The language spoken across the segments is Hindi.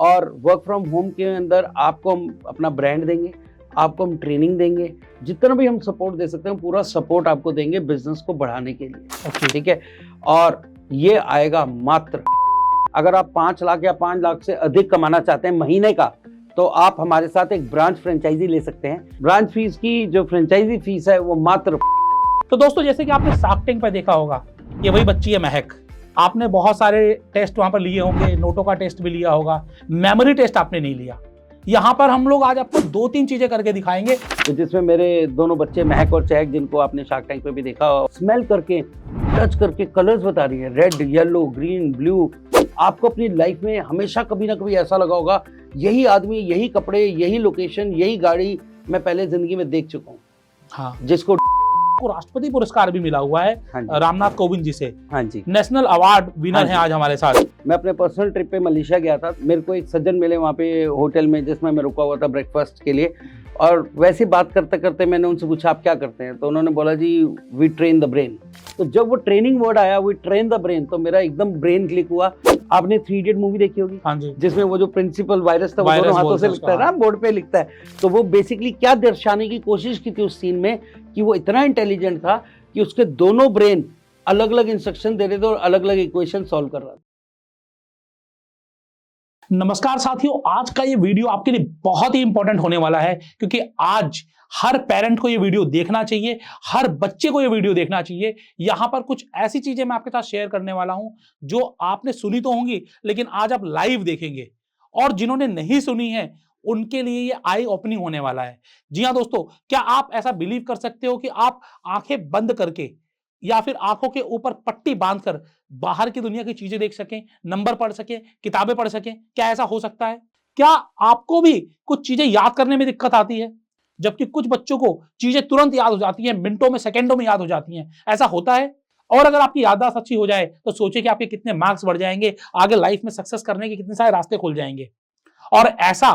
और वर्क फ्रॉम होम के अंदर आपको हम अपना ब्रांड देंगे, आपको हम ट्रेनिंग देंगे, जितना भी हम सपोर्ट दे सकते हैं पूरा सपोर्ट आपको देंगे बिजनेस को बढ़ाने के लिए। ठीक है, और ये आएगा मात्र, अगर आप 5 लाख या 5 लाख से अधिक कमाना चाहते हैं महीने का, तो आप हमारे साथ एक ब्रांच फ्रेंचाइजी ले सकते हैं। ब्रांच फीस की जो फ्रेंचाइजी फीस है वो मात्र। तो दोस्तों, जैसे कि आपने शार्क टैंक पे देखा होगा, ये वही बच्ची है महक। आपने बहुत सारे टेस्ट वहां पर लिए होंगे, नोटों का टेस्ट भी लिया होगा, मेमोरी टेस्ट आपने नहीं लिया। यहाँ पर हम लोग आज आपको 2-3 चीजें करके दिखाएंगे, तो जिसमें मेरे दोनों बच्चे महक और चहक, जिनको आपने शार्क टैंक पे भी देखा, स्मेल करके, टच करके कलर्स बता रही है, रेड, येलो, ग्रीन, ब्लू। आपको अपनी लाइफ में हमेशा कभी ना कभी ऐसा लगा होगा, यही आदमी, यही कपड़े, यही लोकेशन, यही गाड़ी मैं पहले जिंदगी में देख चुका हूँ। हाँ, जिसको राष्ट्रपति पुरस्कार भी मिला हुआ है रामनाथ कोविंद जी से। हाँ जी, नेशनल अवार्ड विनर है आज हमारे साथ। मैं अपने पर्सनल ट्रिप पे मलेशिया गया था, मेरे को एक सज्जन मिले वहाँ पे होटल में, जिसमें मैं रुका हुआ था ब्रेकफास्ट के लिए, और वैसे बात करते करते मैंने उनसे पूछा आप क्या करते हैं, तो उन्होंने बोला जी वी ट्रेन द ब्रेन। तो जब वो ट्रेनिंग वर्ड आया, वी ट्रेन द ब्रेन, तो मेरा एकदम ब्रेन क्लिक हुआ। आपने 3 इडियट मूवी देखी होगी, हाँ जी, जिसमें वो जो प्रिंसिपल वायरस था वो दोनों हाथों से लिखता है ना, बोर्ड पे लिखता है। तो वो बेसिकली क्या दर्शाने की कोशिश की थी उस सीन में, कि वो इतना इंटेलिजेंट था कि उसके दोनों ब्रेन अलग अलग इंस्ट्रक्शन दे रहे थे और अलग अलग इक्वेशन सॉल्व कर रहा था। नमस्कार साथियों, आज का ये वीडियो आपके लिए बहुत ही इंपॉर्टेंट होने वाला है, क्योंकि आज हर पेरेंट को ये वीडियो देखना चाहिए, हर बच्चे को ये वीडियो देखना चाहिए। यहां पर कुछ ऐसी चीजें मैं आपके साथ शेयर करने वाला हूं जो आपने सुनी तो होंगी, लेकिन आज आप लाइव देखेंगे, और जिन्होंने नहीं सुनी है उनके लिए ये आई ओपनिंग होने वाला है। जी हां दोस्तों, क्या आप ऐसा बिलीव कर सकते हो कि आप आंखें बंद करके या फिर आंखों के ऊपर पट्टी बांधकर बाहर की दुनिया की चीजें देख सकें, नंबर पढ़ सकें, किताबें पढ़ सकें? क्या ऐसा हो सकता है? क्या आपको भी कुछ चीजें याद करने में दिक्कत आती है, जबकि कुछ बच्चों को चीजें तुरंत याद हो जाती हैं, मिनटों में, सेकंडों में याद हो जाती हैं? ऐसा होता है? और अगर आपकी याददाश्त अच्छी हो जाए तो सोचिए कि आपके कितने मार्क्स बढ़ जाएंगे, आगे लाइफ में सक्सेस करने के कितने सारे रास्ते खुल जाएंगे। और ऐसा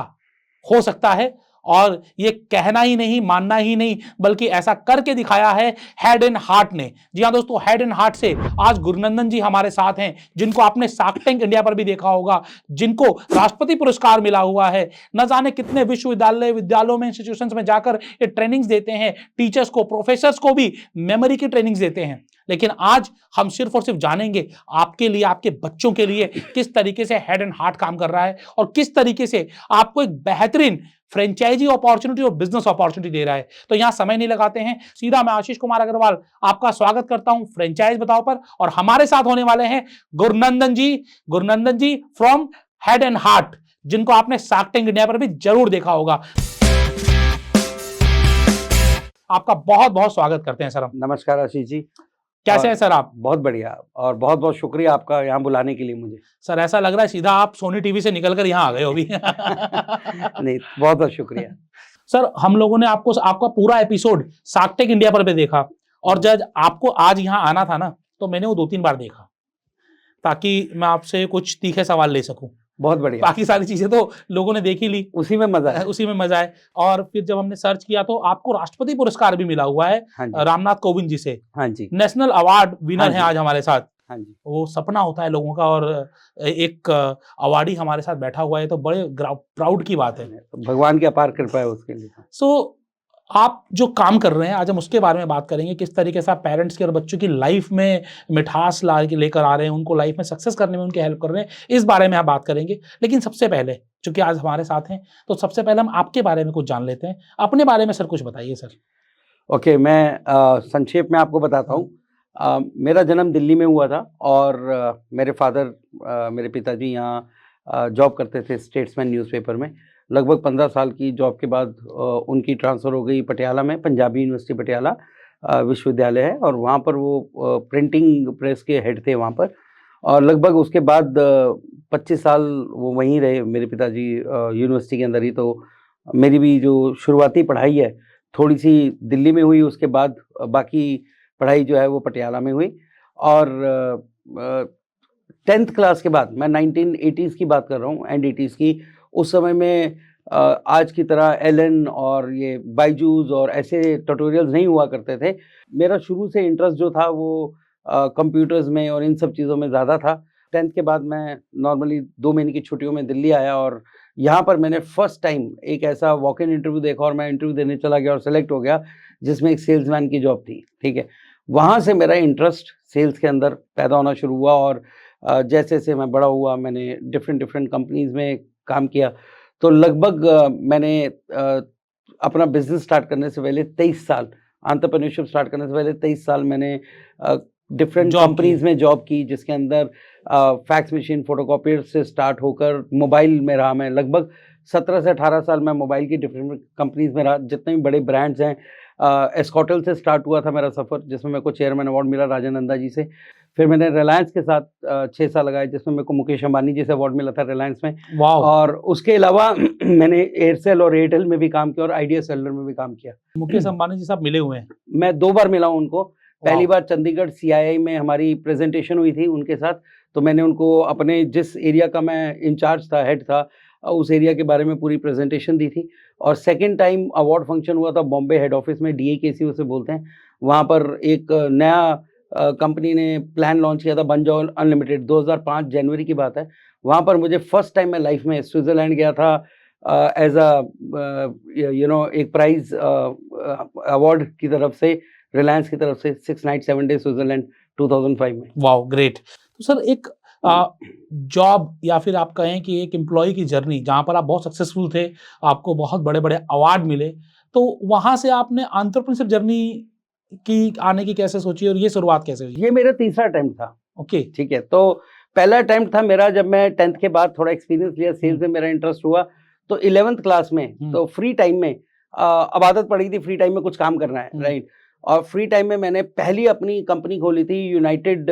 हो सकता है, और ये कहना ही नहीं, मानना ही नहीं, बल्कि ऐसा करके दिखाया है हेड एंड हार्ट ने। जी हां दोस्तों, हेड एंड हार्ट से आज गुरुनंदन जी हमारे साथ हैं, जिनको आपने शार्क टैंक इंडिया पर भी देखा होगा, जिनको राष्ट्रपति पुरस्कार मिला हुआ है। न जाने कितने विद्यालयों में, इंस्टीट्यूशंस में जाकर ये ट्रेनिंग्स देते हैं, टीचर्स को, प्रोफेसर्स को भी मेमोरी की ट्रेनिंग्स देते हैं। लेकिन आज हम सिर्फ और सिर्फ जानेंगे आपके लिए, आपके बच्चों के लिए किस तरीके से हेड एंड हार्ट काम कर रहा है, और किस तरीके से आपको एक बेहतरीन फ्रेंचाइजी अपॉर्चुनिटी और बिजनेस अपॉर्चुनिटी दे रहा है। तो यहां समय नहीं लगाते हैं, सीधा मैं आशीष कुमार अग्रवाल आपका स्वागत करता हूं फ्रेंचाइज बताओ पर, और हमारे साथ होने वाले हैं गुरुनंदन जी फ्रॉम हेड एंड हार्ट, जिनको आपने शार्क टैंक इंडिया पर भी जरूर देखा होगा। आपका बहुत बहुत स्वागत करते हैं सर हम। नमस्कार आशीष जी, कैसे हैं सर आप? बहुत बढ़िया, और बहुत बहुत शुक्रिया आपका यहाँ बुलाने के लिए मुझे। सर ऐसा लग रहा है सीधा आप सोनी टीवी से निकलकर यहाँ आ गए हो अभी। नहीं, बहुत बहुत शुक्रिया। सर, हम लोगों ने आपका पूरा एपिसोड शार्क टैंक इंडिया पर भी देखा, और जब आपको आज यहाँ आना था ना, तो मैंने वो 2-3 बार देखा, ताकि मैं आपसे कुछ तीखे सवाल ले सकूं। बहुत बढ़िया। बाकी सारी चीजें तो लोगों ने देख ही ली, उसी में मजा है। उसी में मजा है। और फिर जब हमने सर्च किया तो आपको राष्ट्रपति पुरस्कार भी मिला हुआ है रामनाथ कोविंद जी से। हाँ जी, नेशनल अवार्ड विनर है आज हमारे साथ। हाँ जी, वो सपना होता है लोगों का, और एक अवार्डी हमारे साथ बैठा हुआ है, तो बड़े प्राउड की बात है। भगवान की अपार कृपा है उसके लिए। सो आप जो काम कर रहे हैं आज हम उसके बारे में बात करेंगे, किस तरीके से आप पेरेंट्स की और बच्चों की लाइफ में मिठास लेकर आ रहे हैं, उनको लाइफ में सक्सेस करने में उनकी हेल्प कर रहे हैं, इस बारे में आप बात करेंगे। लेकिन सबसे पहले, चूंकि आज हमारे साथ हैं, तो सबसे पहले हम आपके बारे में कुछ जान लेते हैं। अपने बारे में सर कुछ बताइए सर। ओके, मैं संक्षेप में आपको बताता हूँ। मेरा जन्म दिल्ली में हुआ था, और मेरे मेरे पिताजी यहाँ जॉब करते थे स्टेट्समैन न्यूज़पेपर में। लगभग 15 साल की जॉब के बाद उनकी ट्रांसफ़र हो गई पटियाला में, पंजाबी यूनिवर्सिटी पटियाला विश्वविद्यालय है, और वहाँ पर वो प्रिंटिंग प्रेस के हेड थे वहाँ पर। और लगभग उसके बाद 25 साल वो वहीं रहे मेरे पिताजी यूनिवर्सिटी के अंदर ही। तो मेरी भी जो शुरुआती पढ़ाई है थोड़ी सी दिल्ली में हुई, उसके बाद बाकी पढ़ाई जो है वो पटियाला में हुई। और 10th क्लास के बाद, मैं 1980s की बात कर रहा हूँ, एंड 80s की, उस समय में आज की तरह एलन और ये बायजूस और ऐसे ट्यूटोरियल्स नहीं हुआ करते थे। मेरा शुरू से इंटरेस्ट जो था वो कंप्यूटर्स में और इन सब चीज़ों में ज़्यादा था। 10th के बाद मैं नॉर्मली 2 महीने की छुट्टियों में दिल्ली आया और यहाँ पर मैंने फर्स्ट टाइम एक ऐसा वॉक इन इंटरव्यू देखा और मैं इंटरव्यू देने चला गया और सेलेक्ट हो गया, जिसमें एक सेल्समैन की जॉब थी, ठीक है। वहाँ से मेरा इंटरेस्ट सेल्स के अंदर पैदा होना शुरू हुआ और जैसे-जैसे मैं बड़ा हुआ, मैंने डिफरेंट कंपनीज़ में काम किया। तो लगभग मैंने अपना बिज़नेस स्टार्ट करने से पहले 23 साल, एंटरप्रेन्योरशिप स्टार्ट करने से पहले 23 साल मैंने डिफरेंट जॉब की। कंपनीज़ में जॉब की, जिसके अंदर फैक्स मशीन, फोटोकॉपियर से स्टार्ट होकर मोबाइल में रहा मैं। लगभग 17 से 18 साल मैं मोबाइल की डिफरेंट कंपनीज़ में रहा। जितने भी बड़े ब्रांड्स हैं, एस्कॉर्टल से स्टार्ट हुआ था मेरा सफ़र, जिसमें मेरे को चेयरमैन अवार्ड मिला राजनंदा जी से। फिर मैंने रिलायंस के साथ 6 साल लगाए, जिसमें मेरे को मुकेश अंबानी जी से अवार्ड मिला था रिलायंस में। वाओ, और उसके अलावा मैंने एयरसेल और एयरटेल में भी काम किया और आइडिया सेलुलर में भी काम किया। मुकेश अंबानी जी साहब मिले हुए हैं। मैं 2 बार मिला हूँ उनको। पहली वाओ, बार चंडीगढ़ सीआईआई में हमारी प्रेज़ेंटेशन हुई थी उनके साथ, तो मैंने उनको अपने जिस एरिया का मैं इंचार्ज था, हेड था, उस एरिया के बारे में पूरी प्रेज़ेंटेशन दी थी। और सेकंड टाइम अवार्ड फंक्शन हुआ था बॉम्बे हेड ऑफ़िस में, डीएकेसी उसे बोलते हैं। वहाँ पर एक नया कंपनी ने प्लान लॉन्च किया था, बन जाओ अनलिमिटेड, 2005 जनवरी की बात है। वहाँ पर मुझे फर्स्ट टाइम मैं लाइफ़ में स्विट्ज़रलैंड गया था एज़ एक प्राइज़ अवार्ड की तरफ से, रिलायंस की तरफ से, 6 नाइट 7 डे स्विट्ज़रलैंड 2005 में। Wow, great. तो सर एक जॉब या फिर आप कहें कि एक एम्प्लॉय की जर्नी जहाँ पर आप बहुत सक्सेसफुल थे, आपको बहुत बड़े-बड़े अवार्ड मिले, तो वहाँ से आपने एंटरप्रेन्योरशिप जर्नी की आने की कैसे सोची और ये शुरुआत कैसे हुई? ये मेरा तीसरा अटेम्प्ट था, ओके, ठीक है। तो पहला अटेम्प्ट था मेरा जब मैं 10th के बाद थोड़ा एक्सपीरियंस लिया, सेल्स में मेरा इंटरेस्ट हुआ, तो 11th क्लास में, तो फ्री टाइम में अब आदत पड़ी थी फ्री टाइम में कुछ काम करना है, राइट? और फ्री टाइम में मैंने पहली अपनी कंपनी खोली थी यूनाइटेड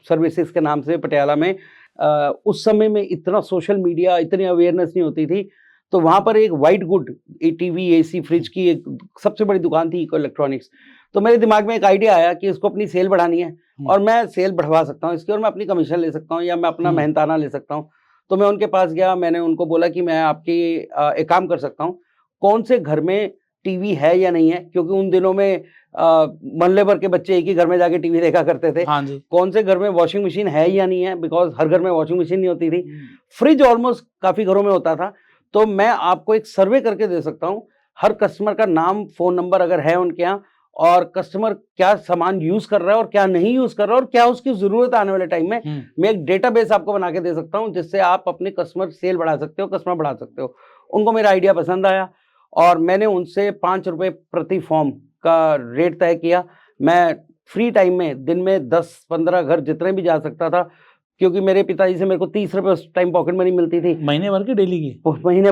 सर्विसेज के नाम से पटियाला में। उस समय में इतना सोशल मीडिया, इतनी अवेयरनेस नहीं होती थी, तो वहाँ पर एक white good TV, AC, fridge की एक सबसे बड़ी दुकान थी, इको इलेक्ट्रॉनिक्स। तो मेरे दिमाग में एक आइडिया आया कि इसको अपनी सेल बढ़ानी है और मैं सेल बढ़वा सकता हूँ इसकी, और मैं अपनी कमीशन ले सकता हूँ या मैं अपना मेहनताना ले सकता हूँ। तो मैं उनके पास गया, मैंने उनको बोला कि मैं आपकी एक काम कर सकता हूँ, कौन से घर में टीवी है या नहीं है, क्योंकि उन दिनों में मोहल्ले भर के बच्चे एक ही घर में जाके टीवी देखा करते थे। हाँ जी। कौन से घर में वॉशिंग मशीन है या नहीं है, बिकॉज़ हर घर में वॉशिंग मशीन नहीं होती थी। फ्रिज ऑलमोस्ट काफ़ी घरों में होता था। तो मैं आपको एक सर्वे करके दे सकता हूँ, हर कस्टमर का नाम, फ़ोन नंबर अगर है उनके यहाँ, और कस्टमर क्या सामान यूज़ कर रहा है और क्या नहीं यूज़ कर रहा है और क्या उसकी ज़रूरत है आने वाले टाइम में, मैं एक डेटाबेस आपको बना के दे सकता हूँ, जिससे आप अपने कस्टमर सेल बढ़ा सकते हो, कस्टमर बढ़ा सकते हो। उनको मेरा आइडिया पसंद आया और मैंने उनसे ₹5 प्रति फॉर्म का रेट तय किया। मैं फ्री टाइम में दिन में 10-15 घर जितने भी जा सकता था, क्योंकि मेरे पिताजी से मेरे को ₹30 उस टाइम पॉकेट मनी मिलती थी। महीने भर की डेली की? महीने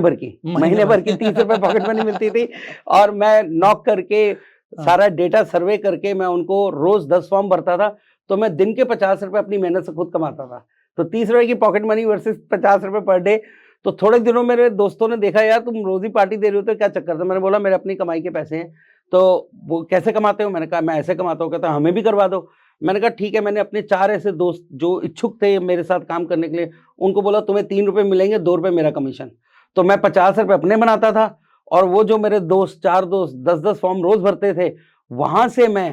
भर की ₹30 पॉकेट मनी मिलती थी और मैं नॉक करके सारा डेटा सर्वे करके मैं उनको रोज़ 10 फॉर्म भरता था, तो मैं दिन के ₹50 अपनी मेहनत से खुद कमाता था। तो ₹30 की pocket money versus ₹50 per day. तो थोड़े दिनों मेरे दोस्तों ने देखा, यार तुम रोज़ ही पार्टी दे रहे हो, तो क्या चक्कर था? मैंने बोला मेरे अपनी कमाई के पैसे हैं। तो वो कैसे कमाते हो? मैंने कहा मैं ऐसे कमाता हूँ। कहता हमें भी करवा दो। मैंने कहा ठीक है। मैंने अपने 4 ऐसे दोस्त जो इच्छुक थे मेरे साथ काम करने के लिए, उनको बोला तुम्हें ₹3 मिलेंगे, ₹2 मेरा कमीशन। तो मैं ₹50 अपने बनाता था और वो जो मेरे दोस्त 4 दोस्त 10-10 फॉर्म रोज़ भरते थे, वहाँ से मैं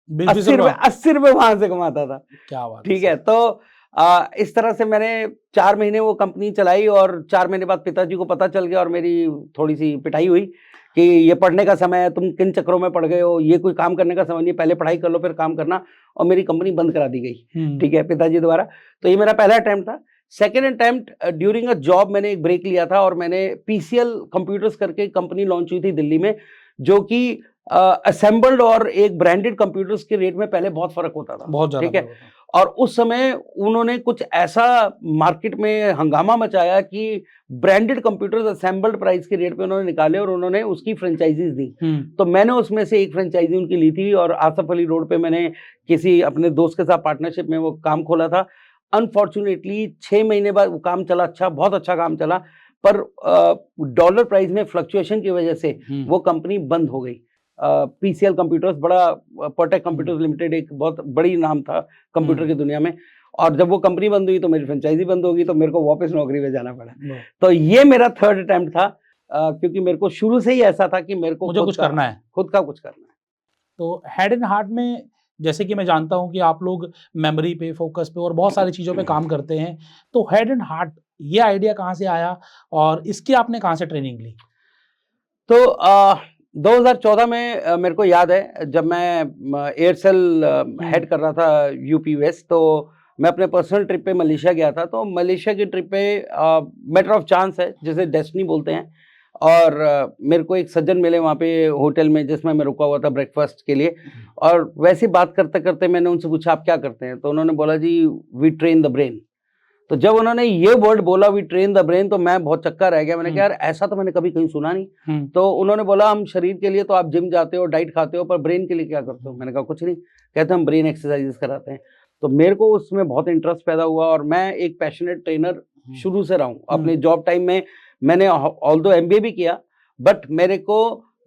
₹80 वहाँ से कमाता था। क्या बात है ठीक है। तो इस तरह से मैंने 4 महीने वो कंपनी चलाई और 4 महीने बाद पिताजी को पता चल गया और मेरी थोड़ी-सी पिटाई हुई कि ये पढ़ने का समय है, तुम किन चक्करों में पड़ गए हो, ये कोई काम करने का समय नहीं है, पहले पढ़ाई कर लो फिर काम करना, और मेरी कंपनी बंद करा दी गई। ठीक है, पिताजी द्वारा। तो ये मेरा पहला अटेम्प्ट था। Second attempt during a job मैंने एक ब्रेक लिया था और मैंने पीसीएल कंप्यूटर्स करके कंपनी लॉन्च हुई थी दिल्ली में, जो कि असेंबल्ड और एक ब्रांडेड कंप्यूटर्स के रेट में पहले बहुत फ़र्क होता था। बहुत ज़्यादा ठीक है। और उस समय उन्होंने कुछ ऐसा मार्केट में हंगामा मचाया कि ब्रांडेड कंप्यूटर्स असेंबल्ड प्राइस के रेट पे उन्होंने निकाले और उन्होंने उसकी फ्रेंचाइजीज दी। तो मैंने उसमें से एक फ्रेंचाइजी उनकी ली थी और आसफ अली रोड पे मैंने किसी अपने दोस्त के साथ पार्टनरशिप में वो काम खोला था। अनफॉर्चुनेटली 6 महीने बाद वो काम चला अच्छा, बहुत अच्छा काम चला, पर डॉलर प्राइस में फ्लक्चुएशन की वजह से वो कंपनी बंद हो गई। पीसीएल कंप्यूटर्स, बड़ा पर्टेक कंप्यूटर्स लिमिटेड एक बहुत बड़ी नाम था कंप्यूटर की दुनिया में, और जब वो कंपनी बंद हुई तो मेरी फ्रेंचाइजी बंद हो गई, तो मेरे को वापस नौकरी पे जाना पड़ा। तो ये मेरा थर्ड अटेम्प्ट था, क्योंकि मेरे को शुरू से ही ऐसा था कि मेरे को मुझे कुछ करना है, खुद का कुछ करना है। तो हेड एंड हार्ट में जैसे कि मैं जानता हूं कि आप लोग मेमोरी पे, फोकस पे और बहुत सारी चीज़ों पे काम करते हैं, तो हेड एंड हार्ट ये आइडिया कहाँ से आया और इसकी आपने कहाँ से ट्रेनिंग ली? तो 2014 में मेरे को याद है जब मैं एयरसेल हेड कर रहा था यूपी वेस्ट, तो मैं अपने पर्सनल ट्रिप पे मलेशिया गया था। तो मलेशिया की ट्रिप पे मैटर ऑफ चांस है, जिसे डेस्टिनी बोलते हैं। और मेरे को एक सज्जन मिले वहाँ पे होटल में, जिसमें मैं रुका हुआ था ब्रेकफास्ट के लिए। और वैसे बात करते करते मैंने उनसे पूछा, आप क्या करते हैं? तो उन्होंने बोला, जी वी ट्रेन द ब्रेन। तो जब उन्होंने ये वर्ड बोला, वी ट्रेन द ब्रेन, तो मैं बहुत चक्का रह गया। मैंने कहा यार ऐसा तो मैंने कभी कहीं सुना नहीं। तो उन्होंने बोला, हम शरीर के लिए तो आप जिम जाते हो, डाइट खाते हो, पर ब्रेन के लिए क्या करते हो? मैंने कहा कुछ नहीं। कहते हम ब्रेन एक्सरसाइजेस कराते हैं। तो मेरे को उसमें बहुत इंटरेस्ट पैदा हुआ और मैं एक पैशनेट ट्रेनर शुरू से रहा हूँ। अपने जॉब टाइम में मैंने ऑल्दो एमबीए भी किया, बट मेरे को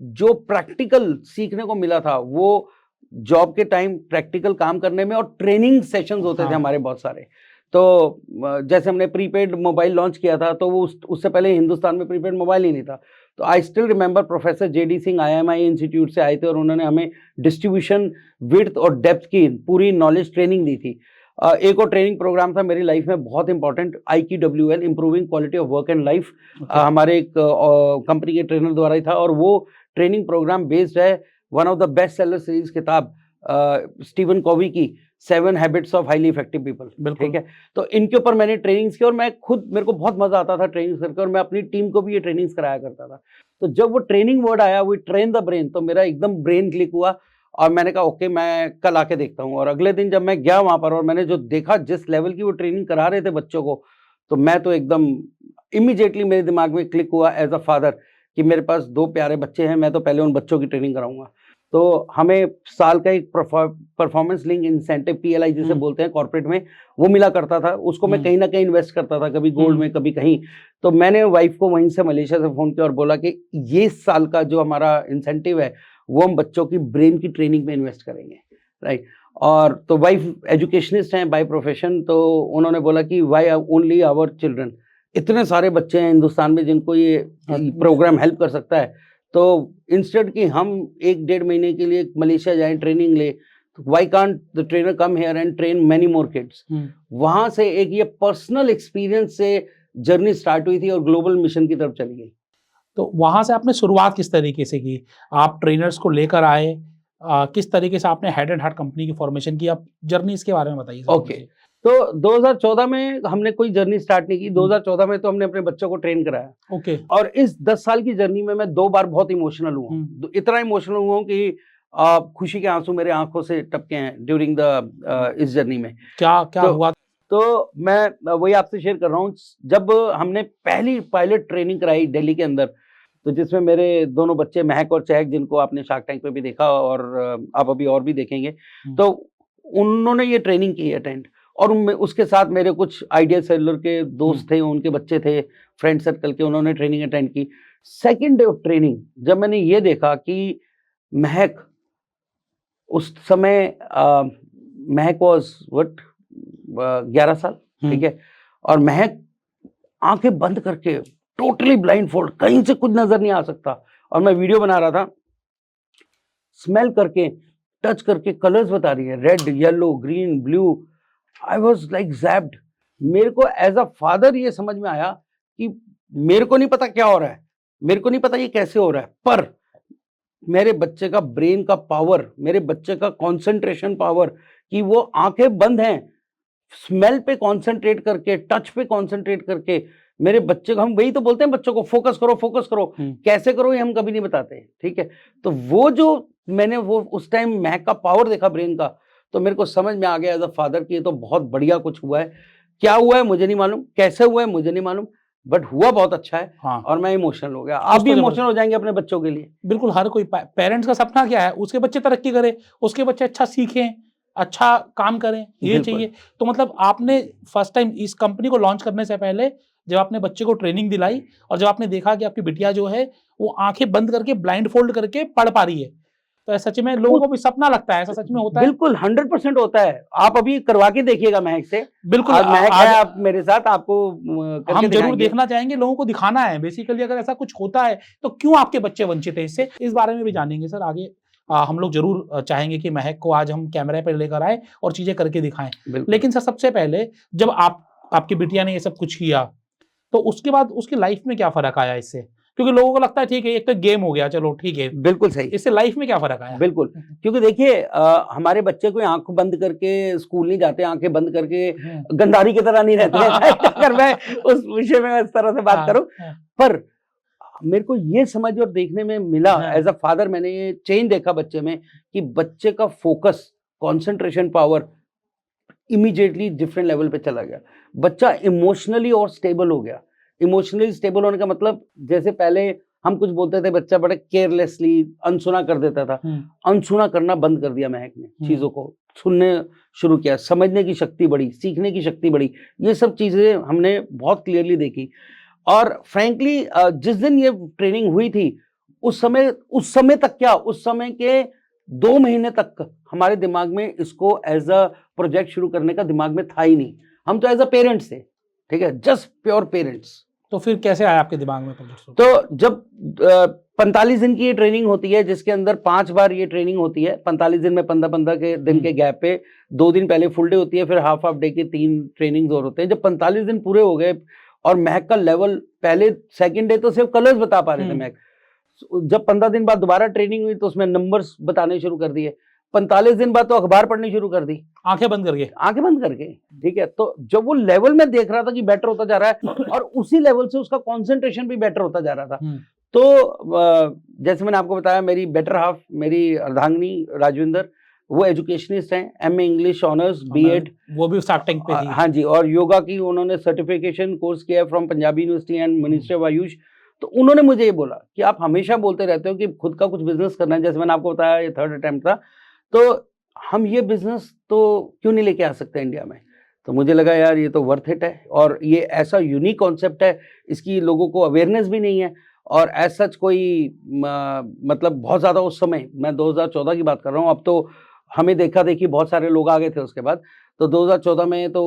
जो प्रैक्टिकल सीखने को मिला था वो जॉब के टाइम प्रैक्टिकल काम करने में, और ट्रेनिंग सेशंस होते थे हमारे बहुत सारे। तो जैसे हमने प्रीपेड मोबाइल लॉन्च किया था, तो वो उससे पहले हिंदुस्तान में प्रीपेड मोबाइल ही नहीं था। तो I still remember professor JD Singh IMEI institute से आए थे और उन्होंने हमें डिस्ट्रीब्यूशन, विड्थ और डेप्थ की पूरी नॉलेज ट्रेनिंग दी थी। एक और ट्रेनिंग प्रोग्राम था मेरी लाइफ में बहुत important, IQWL, improving quality of work and life. हमारे एक कंपनी के ट्रेनर द्वारा ही था, और वो ट्रेनिंग प्रोग्राम बेस्ड है one of the best seller series किताब स्टीवन कॉवी की, 7 habits of highly effective people. ठीक है, तो इनके ऊपर मैंने ट्रेनिंग्स की, और मैं खुद, मेरे को बहुत मजा आता था ट्रेनिंग्स करके, और मैं अपनी टीम को भी ये ट्रेनिंग्स कराया करता था। तो जब वो ट्रेनिंग वर्ड आया, वो ट्रेन द ब्रेन, तो मेरा एकदम ब्रेन क्लिक हुआ और मैंने कहा ओके, मैं कल आके देखता हूँ। और अगले दिन जब मैं गया वहां पर और मैंने जो देखा, जिस लेवल की वो ट्रेनिंग करा रहे थे बच्चों को, तो मैं तो एकदम इमीडिएटली मेरे दिमाग में क्लिक हुआ एज अ फादर कि मेरे पास 2 प्यारे बच्चे हैं, मैं तो पहले उन बच्चों की ट्रेनिंग कराऊंगा। तो हमें साल का एक परफॉर्मेंस लिंक इंसेंटिव, PLI जिसे बोलते हैं कॉर्पोरेट में, वो मिला करता था। उसको मैं कहीं ना कहीं इन्वेस्ट करता था, कभी गोल्ड में, कभी कहीं। तो मैंने वाइफ को वहीं से मलेशिया से फोन किया और बोला कि ये साल का जो हमारा इंसेंटिव है वो हम बच्चों की ब्रेन की ट्रेनिंग में इन्वेस्ट करेंगे, राइट। और तो वाइफ एजुकेशनिस्ट हैं बाय प्रोफेशन, तो उन्होंने बोला कि वाई ओनली आवर चिल्ड्रन, इतने सारे बच्चे हैं हिंदुस्तान में जिनको ये प्रोग्राम हेल्प कर सकता है, तो इंस्टेड कि हम 1-1.5 महीने के लिए मलेशिया जाएं ट्रेनिंग ले, why can't the trainer come here and train many more kids. वहां से एक ये पर्सनल एक्सपीरियंस से जर्नी स्टार्ट हुई थी और ग्लोबल मिशन की तरफ चली गई। तो वहां से आपने शुरुआत किस तरीके से की? आप ट्रेनर्स को लेकर आए, किस तरीके से आपने हेड एंड हार्ट कंपनी की फॉर्मेशन की? आप जर्नी इसके बारे में बताइए। ओके, तो 2014 में हमने कोई जर्नी स्टार्ट नहीं की। 2014 में तो हमने अपने बच्चों को ट्रेन कराया। ओके। और इस 10 साल की जर्नी में मैं 2 बार बहुत इमोशनल हुआ। इतना इमोशनल हुआ कि खुशी के आंसू मेरे आंखों से टपके हैं ड्यूरिंग द इस जर्नी में। क्या हुआ? तो मैं वही आपसे शेयर कर रहा हूँ। जब हमने पहली पायलट ट्रेनिंग कराई दिल्ली के अंदर, तो जिसमें मेरे दोनों बच्चे महक और चहक, जिनको आपने शार्क टैंक पे भी देखा और आप अभी और भी देखेंगे, तो उन्होंने ये ट्रेनिंग की अटेंड। और उसके साथ मेरे कुछ आइडिया सेलर के दोस्त थे, उनके बच्चे थे फ्रेंड सर्कल के, उन्होंने ट्रेनिंग अटेंड की। सेकेंड डे ऑफ ट्रेनिंग जब मैंने ये देखा कि महक, उस समय महक वॉज 11 साल, ठीक है, और महक आंखें बंद करके टोटली ब्लाइंड फोल्ड, कहीं से कुछ नजर नहीं आ सकता, और मैं वीडियो बना रहा था, स्मेल करके, टच करके कलर्स बता रही है, red, yellow, green, blue. I was like zapped. मेरे को एज अ फादर ये समझ में आया कि मेरे को नहीं पता क्या हो रहा है, मेरे को नहीं पता ये कैसे हो रहा है, पर मेरे बच्चे का ब्रेन का पावर, मेरे बच्चे का कंसंट्रेशन पावर, कि वो आंखें बंद हैं, स्मेल पे कंसंट्रेट करके, टच पे कंसंट्रेट करके मेरे बच्चे को, हम वही तो बोलते हैं बच्चों को, फोकस करो फोकस करो, कैसे करो ये हम कभी नहीं बताते, ठीक है। तो वो जो मैंने वो उस टाइम महक का पावर देखा ब्रेन का, तो मेरे को समझ में आ गया एज अ फादर कि ये तो बहुत बढ़िया कुछ हुआ है। क्या हुआ है मुझे नहीं मालूम, कैसे हुआ है मुझे नहीं मालूम, बट हुआ बहुत अच्छा है। हाँ। और मैं इमोशनल हो गया। आप भी इमोशनल हो जाएंगे अपने बच्चों के लिए। बिल्कुल, हर कोई पेरेंट्स का सपना क्या है, उसके बच्चे तरक्की करे, उसके बच्चे अच्छा सीखें, अच्छा काम करें, ये चाहिए। तो मतलब आपने फर्स्ट टाइम इस कंपनी को लॉन्च करने से पहले जब आपने बच्चे को ट्रेनिंग दिलाई और जब आपने देखा कि आपकी बिटिया जो है वो आंखें बंद करके, ब्लाइंड फोल्ड करके पढ़ पा रही है, तो सच में लोगों को भी सपना लगता है, ऐसा सच में होता है? बिल्कुल 100% होता है। आप अभी करवा के देखिएगा महक से। बिल्कुल, महक है आप मेरे साथ, आपको हम जरूर देखना चाहेंगे, लोगों को दिखाना है बेसिकली। अगर ऐसा कुछ होता है तो क्यों आपके बच्चे वंचित है इससे, इस बारे में भी जानेंगे सर आगे। हम लोग जरूर चाहेंगे कि महक को आज हम कैमरे पर लेकर आए और चीजें करके दिखाएं। बिल्कुल। लेकिन सर सबसे पहले जब आपकी बिटिया ने ये सब कुछ किया तो उसके बाद उसकी लाइफ में क्या फर्क आया इससे? क्योंकि लोगों को लगता है ठीक है एक तो गेम हो गया, चलो ठीक है, बिल्कुल सही। इससे लाइफ में क्या फर्क आया? बिल्कुल, क्योंकि देखिए हमारे बच्चे कोई आँख बंद करके स्कूल नहीं जाते, आँखें बंद करके गंधारी की तरह नहीं रहते हैं। अगर मैं उस विषय में इस तरह से बात करूँ, पर मेरे को ये समझ और देखने में मिला एज अ फादर, मैंने ये चेंज देखा बच्चे में कि बच्चे का focus, concentration power immediately different level पे चला गया। बच्चा इमोशनली और स्टेबल हो गया। इमोशनली स्टेबल होने का मतलब, जैसे पहले हम कुछ बोलते थे बच्चा बड़े केयरलेसली अनसुना कर देता था, अनसुना करना बंद कर दिया महक ने। चीजों को सुनने शुरू किया, समझने की शक्ति बढ़ी, सीखने की शक्ति बढ़ी। ये सब चीजें हमने बहुत क्लियरली देखी। और फ्रैंकली जिस दिन ये ट्रेनिंग हुई थी, उस समय तक क्या, उस समय के 2 महीने तक हमारे दिमाग में इसको एज अ प्रोजेक्ट शुरू करने का दिमाग में था ही नहीं। हम तो एज अ पेरेंट्स थे, ठीक है, जस्ट प्योर पेरेंट्स। तो फिर कैसे आया आपके दिमाग में प्रोजेक्ट? तो जब 45 दिन की ये ट्रेनिंग होती है, जिसके अंदर 5 बार ये ट्रेनिंग होती है, 45 दिन में 15-15 के दिन के गैप पे 2 दिन पहले फुल डे होती है, फिर हाफ डे की 3 ट्रेनिंग्स और होते हैं। जब 45 दिन पूरे हो गए और महक का लेवल, पहले सेकंड डे तो सिर्फ कलर्स बता पा रहे थे महक, जब 15 दिन बाद दोबारा ट्रेनिंग हुई तो उसमें नंबर्स बताने शुरू कर दिए। 45 दिन बाद तो अखबार पढ़नी शुरू कर दी, आंखें बंद करके, ठीक है। तो जब वो लेवल में देख रहा था कि बेटर होता जा रहा है और उसी लेवल से उसका कंसंट्रेशन भी बेटर होता जा रहा था। तो जैसे मैंने आपको बताया, मेरी बेटर हाफ, मेरी अर्धांगिनी राजविंदर, वो एजुकेशनिस्ट हैं, एमए इंग्लिश ऑनर्स, बीएड, वो भी स्टार्टिंग पे थी। हाँ जी, और योगा की उन्होंने सर्टिफिकेशन कोर्स किया है from Punjabi university and ministry of Ayush. तो उन्होंने मुझे ये बोला कि आप हमेशा बोलते रहते हो कि खुद का कुछ बिजनेस करना है, जैसे मैंने आपको बताया ये 3rd अटेम्प्ट था, तो हम ये बिजनेस तो क्यों नहीं लेके आ सकते इंडिया में। तो मुझे लगा यार ये तो वर्थ इट है, और ये ऐसा यूनिक कॉन्सेप्ट है, इसकी लोगों को अवेयरनेस भी नहीं है, और एज सच कोई मतलब बहुत ज़्यादा उस समय, मैं 2014 की बात कर रहा हूँ, अब तो हमें देखा देखी बहुत सारे लोग आ गए थे उसके बाद। तो 2014 में तो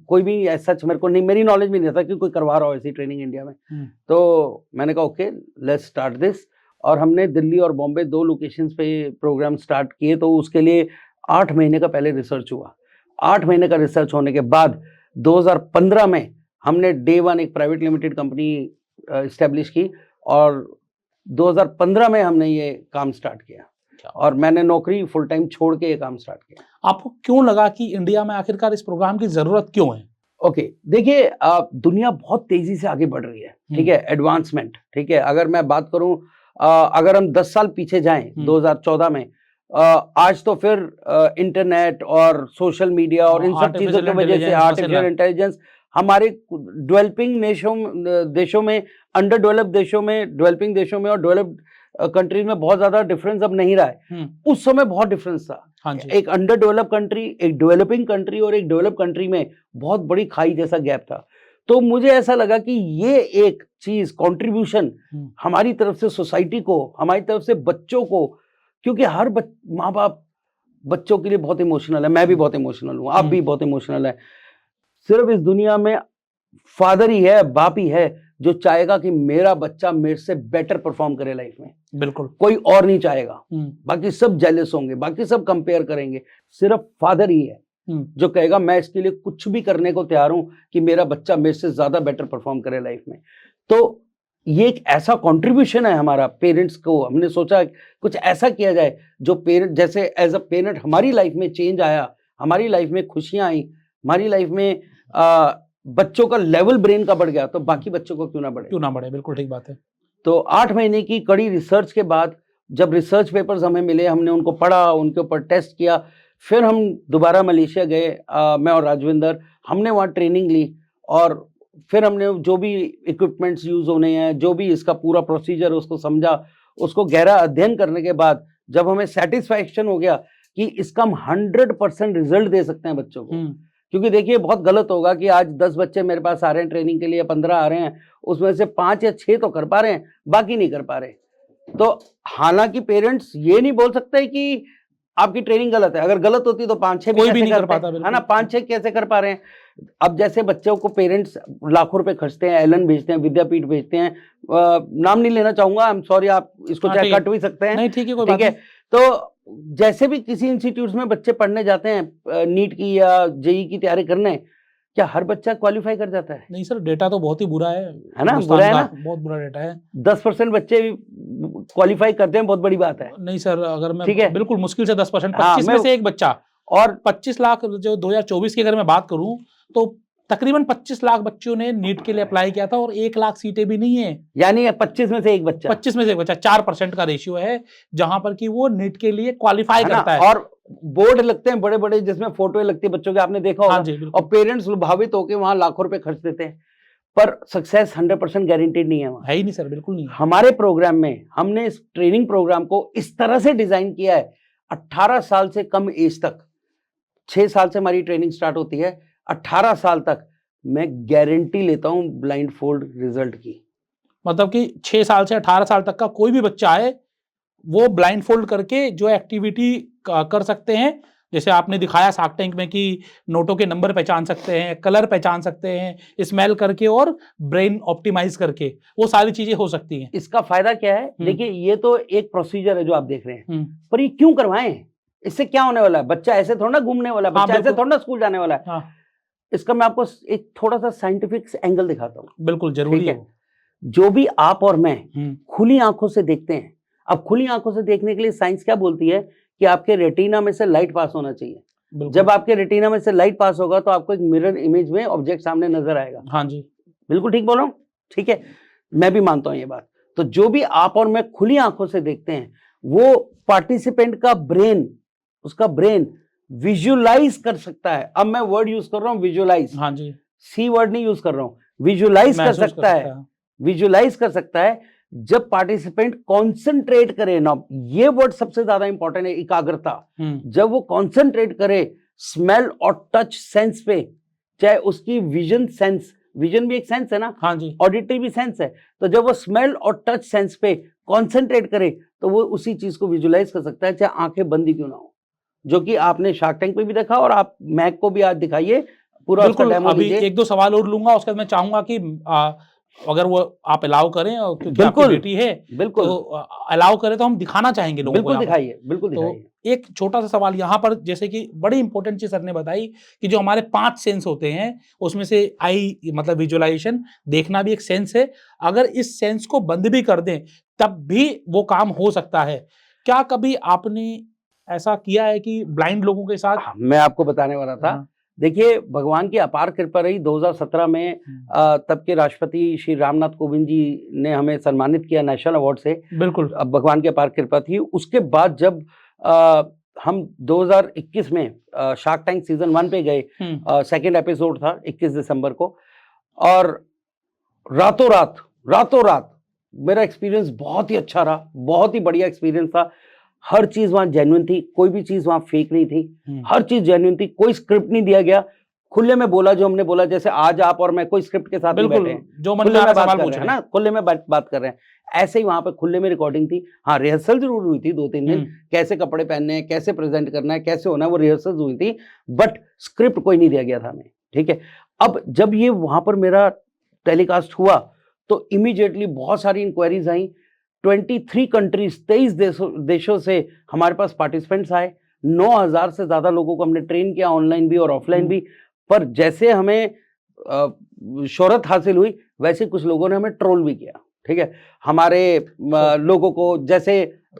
कोई भी एज सच मेरे को नहीं, मेरी नॉलेज भी नहीं था कि कोई करवा रहा हो ऐसी ट्रेनिंग इंडिया में। तो मैंने कहा ओके लेट्स स्टार्ट दिस, और हमने दिल्ली और बॉम्बे 2 लोकेशंस पे प्रोग्राम स्टार्ट किए। तो उसके लिए 8 महीने का पहले रिसर्च हुआ। 8 महीने का रिसर्च होने के बाद 2015 में हमने डे 1 एक प्राइवेट लिमिटेड कंपनी इस्टेब्लिश की, और 2015 में हमने ये काम स्टार्ट किया, और मैंने नौकरी फुल टाइम छोड़ के ये काम स्टार्ट किया। आपको क्यों लगा कि इंडिया में आखिरकार इस प्रोग्राम की जरूरत क्यों है? ओके, देखिए दुनिया बहुत तेजी से आगे बढ़ रही है, ठीक है, एडवांसमेंट, ठीक है। अगर मैं बात करूं, अगर हम 10 साल पीछे जाएं 2014 में, आज तो फिर इंटरनेट और सोशल मीडिया और इन सब चीजों की वजह से आर्टिफिशियल इंटेलिजेंस हमारे डेवलपिंग देशों में, अंडर डेवलप्ड देशों में, डेवलपिंग देशों में और डेवलप्ड कंट्रीज में बहुत ज्यादा डिफरेंस अब नहीं रहा है। उस समय बहुत डिफरेंस था। हाँ जी। एक अंडर डेवलप कंट्री, एक डेवलपिंग कंट्री और एक डेवलप कंट्री में बहुत बड़ी खाई जैसा गैप था। तो मुझे ऐसा लगा कि ये एक चीज कंट्रीब्यूशन हमारी तरफ से सोसाइटी को, हमारी तरफ से बच्चों को, क्योंकि हर माँ बाप बच्चों के लिए बहुत इमोशनल है, मैं भी बहुत इमोशनल हूँ, आप भी बहुत इमोशनल है। सिर्फ इस दुनिया में फादर ही है, बाप ही है जो चाहेगा कि मेरा बच्चा मेरे से बेटर परफॉर्म करे लाइफ में। बिल्कुल, कोई और नहीं चाहेगा। बाकी सब जेलस होंगे, बाकी सब कंपेयर करेंगे, सिर्फ फादर ही है जो कहेगा मैं इसके लिए कुछ भी करने को तैयार हूं कि मेरा बच्चा मेरे से ज्यादा बेटर परफॉर्म करे लाइफ में। तो ये एक ऐसा कंट्रीब्यूशन है हमारा पेरेंट्स को। हमने सोचा कुछ ऐसा किया जाए जो पेरेंट, जैसे एज अ पेरेंट हमारी लाइफ में चेंज आया, हमारी लाइफ में खुशियां आई, हमारी लाइफ में बच्चों का लेवल ब्रेन का बढ़ गया, तो बाकी बच्चों को क्यों ना बढ़े। बिल्कुल ठीक बात है। तो 8 महीने की कड़ी रिसर्च के बाद जब रिसर्च पेपर्स हमें मिले, हमने उनको पढ़ा, उनके ऊपर टेस्ट किया, फिर हम दोबारा मलेशिया गए, मैं और राजविंदर, हमने वहाँ ट्रेनिंग ली, और फिर हमने जो भी इक्विपमेंट्स यूज होने हैं, जो भी इसका पूरा प्रोसीजर उसको समझा, उसको गहरा अध्ययन करने के बाद जब हमें सेटिस्फैक्शन हो गया कि इसका हम 100% रिजल्ट दे सकते हैं बच्चों को। क्योंकि देखिए बहुत गलत होगा कि आज 10 बच्चे मेरे पास आ रहे हैं ट्रेनिंग के लिए, 15 आ रहे हैं, उसमें से 5 या 6 तो कर पा रहे हैं, बाकी नहीं कर पा रहे। तो हालांकि पेरेंट्स ये नहीं बोल सकते कि आपकी ट्रेनिंग गलत है, अगर गलत होती तो 5-6 भी नहीं कर पाता, है ना, 5-6 कैसे कर पा रहे हैं। अब जैसे बच्चों को पेरेंट्स लाखों रुपए खर्चते हैं, एलन भेजते हैं, विद्यापीठ भेजते हैं, नाम नहीं लेना चाहूंगा, आई एम सॉरी, आप इसको चाहे कट भी सकते हैं, नहीं ठीक है, ठीक है। तो जैसे भी किसी इंस्टीट्यूट में बच्चे पढ़ने जाते हैं नीट की या जेई की तैयारी करने, क्या हर बच्चा क्वालिफाई कर जाता है? नहीं सर, डेटा तो बहुत ही बुरा है ना? हिंदुस्तान बुरा है का, ना? बहुत बुरा डेटा है। 10% बच्चे क्वालिफाई करते हैं, बहुत बड़ी बात है। नहीं सर, अगर मैं ठीक है। बिल्कुल मुश्किल से 10%, हाँ, 25 में से एक बच्चा, और 25 लाख जो 2024 की अगर मैं बात करूं तो तकरीबन 25 लाख बच्चों ने नीट के लिए अप्लाई किया था और 1 लाख सीटें भी नहीं है। यानी 25 में से एक बच्चा, 25 में से एक बच्चा, 4% का रेशियो है जहां पर कि वो नीट के लिए क्वालिफाई है ना? करता है। और बोर्ड लगते हैं बड़े बड़े जिसमें फोटो लगती है बच्चों के, आपने देखा हाँ होगा। जी, बिल्कुल। और पेरेंट्स लुभावित होकर वहां लाखों रुपए खर्च देते हैं, पर सक्सेस 100% गारंटेड नहीं है वहां। है ही नहीं सर, बिल्कुल नहीं है। हमारे प्रोग्राम में हमने इस ट्रेनिंग प्रोग्राम को इस तरह से डिजाइन किया है, 18 साल से कम एज तक, 6 साल से हमारी ट्रेनिंग स्टार्ट होती है, 18 साल तक मैं गारंटी लेता हूं ब्लाइंड फोल्ड रिजल्ट की। मतलब कि 6 साल से 18 साल तक का कोई भी बच्चा है वो ब्लाइंड फोल्ड करके जो एक्टिविटी कर सकते हैं, जैसे आपने दिखाया शार्क टैंक में कि नोटों के नंबर पहचान सकते हैं, कलर पहचान सकते हैं, स्मेल करके और ब्रेन ऑप्टिमाइज करके, वो सारी चीजें हो सकती हैं। इसका फायदा क्या है? देखिए, ये तो एक प्रोसीजर है जो आप देख रहे हैं, पर ये क्यों करवाएं? इससे क्या होने वाला है? बच्चा ऐसे थोड़ा ना घूमने वाला है, हाँ, बच्चा ऐसे बिल्कुल। थोड़ा ना स्कूल जाने वाला है। हाँ, इसका मैं आपको एक थोड़ा सा साइंटिफिक एंगल दिखाता हूँ। बिल्कुल जरूरी ठीक है। है। जो भी आप और मैं हम्म, खुली आंखों से देखते हैं, अब खुली आंखों से देखने के लिए साइंस क्या बोलती है कि आपके रेटिना में से लाइट पास होना चाहिए। बिल्कुल। जब आपके रेटिना में से लाइट पास होगा तो आपको एक मिरर इमेज में ऑब्जेक्ट सामने नजर आएगा। हाँ जी, बिल्कुल ठीक बोल रहा हूँ। ठीक है, मैं भी मानता हूं ये बात। तो जो भी आप और मैं खुली आंखों से देखते हैं, वो पार्टिसिपेंट का ब्रेन, उसका ब्रेन विजुअलाइज कर सकता है। अब मैं वर्ड यूज कर रहा हूं, विजुअलाइज। हाँ जी, सी वर्ड नहीं यूज कर रहा हूं, विजुअलाइज कर महसूस सकता है। विजुअलाइज कर सकता है जब पार्टिसिपेंट कॉन्सेंट्रेट करे ना, ये वर्ड सबसे ज्यादा इंपॉर्टेंट है, एकाग्रता। जब वो कॉन्सेंट्रेट करे स्मेल और टच सेंस पे, चाहे उसकी विजन सेंस, विजन भी एक सेंस है ना, हाँ जी, ऑडिटरी भी सेंस है, तो जब वो स्मेल और टच सेंस पे कॉन्सेंट्रेट करे तो वो उसी चीज को विजुअलाइज कर सकता है, चाहे आंखें बंद ही क्यों ना हो। जो कि आपने शार्क टैंक पे भी देखा, और आप मैक को भी आज दिखाइए, पूरा उसका बिल्कुल। डेमो अभी लीजिए। 1-2 सवाल और लूंगा, उसके बाद मैं चाहूंगा कि अगर वो आप अलाउ करें, और क्योंकि आपकी बिल्कुल, बेटी है बिल्कुल, तो अलाउ करें तो हम दिखाना चाहेंगे लोगों को बिल्कुल यहाँ पर। दिखाइए, बिल्कुल तो दिखाइए। एक छोटा सा सवाल यहाँ पर, जैसे कि बड़ी इंपॉर्टेंट चीज सर ने बताई कि जो हमारे 5 सेंस होते हैं उसमें से आई मतलब विजुअलाइजेशन, देखना भी एक सेंस है। अगर इस सेंस को बंद भी कर दें तब भी वो काम हो सकता है। क्या कभी आपने ऐसा किया है कि ब्लाइंड लोगों के साथ? मैं आपको बताने वाला था। हाँ, देखिए, भगवान की अपार कृपा रही 2017 में तब के राष्ट्रपति श्री रामनाथ कोविंद जी ने हमें सम्मानित किया नेशनल अवार्ड से। बिल्कुल। अब भगवान की अपार कृपा थी। उसके बाद जब अ, हम 2021 में शार्क टैंक सीजन 1 पे गए, सेकंड एपिसोड था 21 दिसंबर को, और रातों रात मेरा एक्सपीरियंस बहुत ही अच्छा रहा, बहुत ही बढ़िया एक्सपीरियंस था। हर चीज वहां जेन्युइन थी, कोई भी चीज वहां फेक नहीं थी, हर चीज जेन्युइन थी, कोई स्क्रिप्ट नहीं दिया गया। खुले में बोला जो हमने बोला, जैसे आज आप और मैं कोई स्क्रिप्ट के साथ नहीं बैठे हैं, जो मन खुले में में बात सवाल कर पूछ रहे हैं रहे ना, खुले में बात कर रहे हैं। ऐसे ही वहां पे खुले में रिकॉर्डिंग थी। हाँ, रिहर्सल जरूर हुई थी 2-3 दिन, कैसे कपड़े पहनने हैं, कैसे प्रेजेंट करना है, कैसे होना है, वो रिहर्सल हुई थी, बट स्क्रिप्ट कोई नहीं दिया गया था हमें। ठीक है। अब जब ये वहां पर मेरा टेलीकास्ट हुआ तो इमीडिएटली बहुत सारी इंक्वायरीज आई। 23 कंट्रीज, 23 देशों से हमारे पास पार्टिसिपेंट्स आए। 9,000 से ज्यादा लोगों को हमने ट्रेन किया, ऑनलाइन भी और ऑफलाइन भी। पर जैसे हमें शोहरत हासिल हुई, वैसे कुछ लोगों ने हमें ट्रोल भी किया। ठीक है। हमारे लोगों को जैसे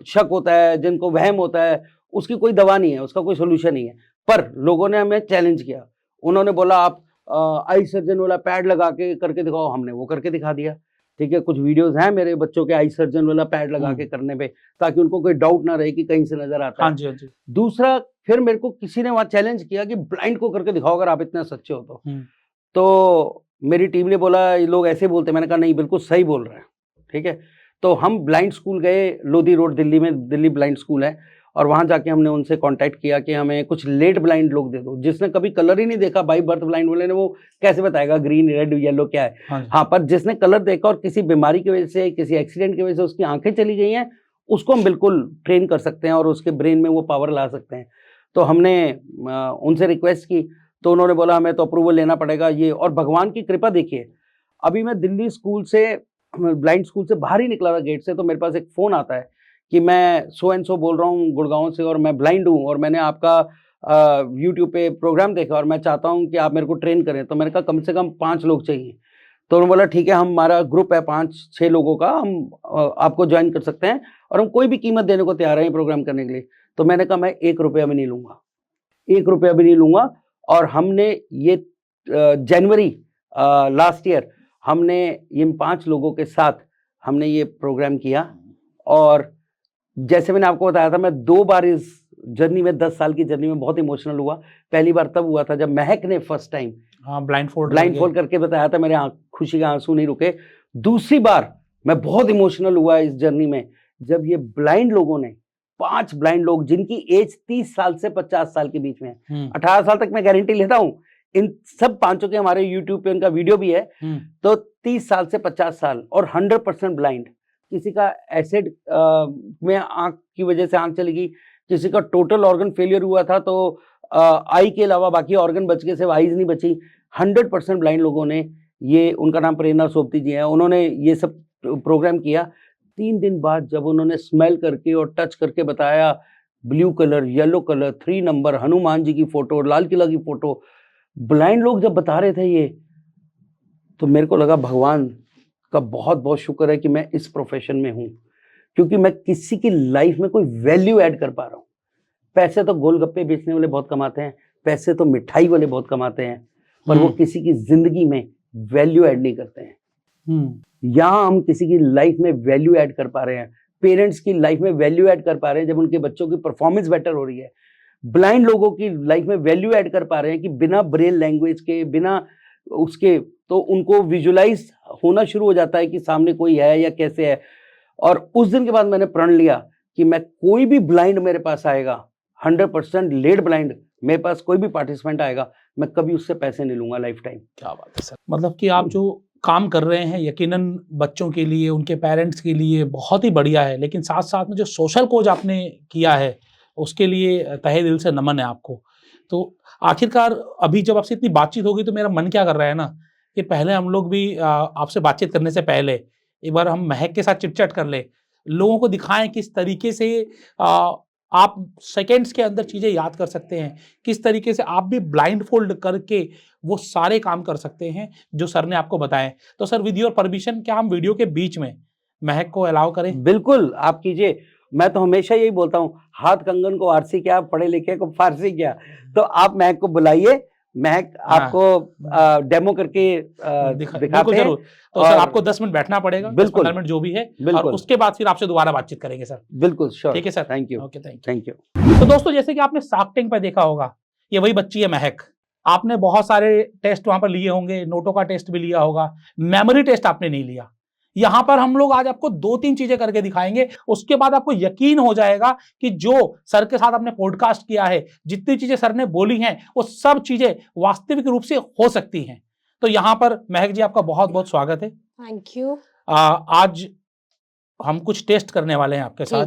शक होता है, जिनको वहम होता है, उसकी कोई दवा नहीं है, उसका कोई सोल्यूशन नहीं है, पर लोगों ने हमें चैलेंज किया। उन्होंने बोला आप आई सर्जन वाला पैड लगा के करके दिखाओ। हमने वो करके दिखा दिया। ठीक है। कुछ वीडियोस हैं मेरे बच्चों के आई सर्जन वाला पैड लगा के करने पे, ताकि उनको कोई डाउट ना रहे कि कहीं से नजर आता है। हाँ जी, हाँ जी। दूसरा, फिर मेरे को किसी ने वहां चैलेंज किया कि ब्लाइंड को करके दिखाओ अगर आप इतने सच्चे हो तो मेरी टीम ने बोला ये लोग ऐसे बोलते हैं। मैंने कहा नहीं, बिल्कुल सही बोल रहे हैं। ठीक है। तो हम ब्लाइंड स्कूल गए, लोधी रोड दिल्ली में, दिल्ली ब्लाइंड स्कूल है, और वहां जाके हमने उनसे कांटेक्ट किया कि हमें कुछ लेट ब्लाइंड लोग दे दो, जिसने कभी कलर ही नहीं देखा। बाई बर्थ ब्लाइंड वाले ने वो कैसे बताएगा ग्रीन रेड येलो क्या है। हाँ, पर जिसने कलर देखा और किसी बीमारी की वजह से, किसी एक्सीडेंट की वजह से उसकी आंखें चली गई हैं, उसको हम बिल्कुल ट्रेन कर सकते हैं और उसके ब्रेन में वो पावर ला सकते हैं। तो हमने उनसे रिक्वेस्ट की, तो उन्होंने बोला हमें तो अप्रूवल लेना पड़ेगा ये। और भगवान की कृपा देखिए, अभी मैं दिल्ली स्कूल से, ब्लाइंड स्कूल से बाहर ही निकला था गेट से, तो मेरे पास एक फोन आता है कि मैं सो एंड सो बोल रहा हूँ गुड़गांव से और मैं ब्लाइंड हूँ और मैंने आपका यूट्यूब पे प्रोग्राम देखा और मैं चाहता हूँ कि आप मेरे को ट्रेन करें। तो मैंने कहा कम से कम 5 लोग चाहिए। तो उन्होंने बोला ठीक है, हमारा ग्रुप है 5-6 लोगों का, हम आपको ज्वाइन कर सकते हैं और हम कोई भी कीमत देने को तैयार हैं ये प्रोग्राम करने के लिए। तो मैंने कहा मैं 1 रुपया भी नहीं लूँगा, 1 रुपया भी नहीं लूँगा। और हमने ये जनवरी लास्ट ईयर हमने इन 5 लोगों के साथ हमने ये प्रोग्राम किया। और जैसे मैंने आपको बताया था, मैं 2 बार इस जर्नी में, 10 साल की जर्नी में बहुत इमोशनल हुआ। पहली बार तब हुआ था जब महक ने फर्स्ट टाइम ब्लाइंड फोल्ड करके बताया था, मेरे खुशी के आंसू नहीं रुके। दूसरी बार मैं बहुत इमोशनल हुआ इस जर्नी में जब ये ब्लाइंड लोगों ने, 5 ब्लाइंड लोग जिनकी एज 30 साल से 50 साल के बीच में है, 18 साल तक मैं गारंटी लेता हूँ, इन सब 5 के हमारे यूट्यूब पे उनका वीडियो भी है। तो 30 साल से 50 साल और 100% ब्लाइंड। किसी का एसिड में आंख की वजह से आंख चली गई, किसी का टोटल ऑर्गन फेलियर हुआ था तो आई के अलावा बाकी ऑर्गन बच गए, सिर्फ आईज नहीं बची। 100% ब्लाइंड लोगों ने, ये उनका नाम प्रेरणा सोपती जी है, उन्होंने ये सब प्रोग्राम किया। 3 दिन बाद जब उन्होंने स्मेल करके और टच करके बताया, blue colour, yellow colour, 3 number, Hanuman ji की फोटो, लाल किला की फोटो, ब्लाइंड लोग जब बता रहे थे ये, तो मेरे को लगा भगवान का बहुत बहुत शुक्र है कि मैं इस प्रोफेशन में हूँ, क्योंकि मैं किसी की लाइफ में कोई वैल्यू ऐड कर पा रहा हूँ। पैसे तो गोलगप्पे बेचने वाले बहुत कमाते हैं, पैसे तो मिठाई वाले बहुत कमाते हैं, पर वो किसी की जिंदगी में वैल्यू ऐड नहीं करते हैं। यहाँ हम किसी की लाइफ में वैल्यू ऐड कर पा रहे हैं, पेरेंट्स की लाइफ में वैल्यू ऐड कर पा रहे हैं जब उनके बच्चों की परफॉर्मेंस बेटर हो रही है। ब्लाइंड लोगों की लाइफ में वैल्यू ऐड कर पा रहे हैं कि बिना ब्रेल लैंग्वेज के, बिना उसके, तो उनको विजुलाइज होना शुरू हो जाता है कि सामने कोई है या कैसे है। और उस दिन के बाद मैंने प्रण लिया कि मैं, कोई भी ब्लाइंड मेरे पास आएगा, 100% लेड ब्लाइंड मेरे पास कोई भी पार्टिसिपेंट आएगा, मैं कभी उससे पैसे नहीं लूंगा लाइफ टाइम। क्या बात है सर, मतलब कि आप जो काम कर रहे हैं यकीनन बच्चों के लिए, उनके पेरेंट्स के लिए बहुत ही बढ़िया है, लेकिन साथ साथ में जो सोशल कोज आपने किया है उसके लिए तहे दिल से नमन है आपको। तो आखिरकार अभी जब आपसे इतनी बातचीत होगी तो मेरा मन क्या कर रहा है ना कि पहले हम लोग भी आपसे बातचीत करने से पहले एक बार हम महक के साथ चिट-चैट कर ले, लोगों को दिखाएं किस तरीके से आप सेकेंड्स के अंदर चीजें याद कर सकते हैं, किस तरीके से आप भी ब्लाइंड फोल्ड करके वो सारे काम कर सकते हैं जो सर ने आपको बताए। तो सर विद योर परमिशन क्या हम वीडियो के बीच में महक को अलाउ करें? बिल्कुल, आप कीजिए। मैं तो हमेशा यही बोलता हूँ, हाथ कंगन को आरसी क्या, पढ़े लिखे को फारसी क्या। तो आप महक को बुलाइए, महक आपको डेमो करके दिखाते हैं। तो सर आपको 10 मिनट बैठना पड़ेगा, 10-15 मिनट जो भी है, और उसके बाद फिर आपसे दोबारा बातचीत करेंगे सर। बिल्कुल, श्योर। ठीक है sir, thank you. Okay, thank you. तो दोस्तों जैसे कि आपने शार्क टैंक पे देखा होगा, ये वही बच्ची है महक। आपने बहुत सारे टेस्ट वहां पर लिए होंगे, नोटों का टेस्ट भी लिया होगा, मेमोरी टेस्ट आपने नहीं लिया। यहां पर हम लोग आज आपको 2-3 चीजें करके दिखाएंगे, उसके बाद आपको यकीन हो जाएगा कि जो सर के साथ आपने पॉडकास्ट किया है, जितनी चीजें सर ने बोली हैं, वो सब चीजें वास्तविक रूप से हो सकती हैं। तो यहां पर महक जी आपका बहुत बहुत स्वागत है। Thank you. आज हम कुछ टेस्ट करने वाले हैं आपके साथ,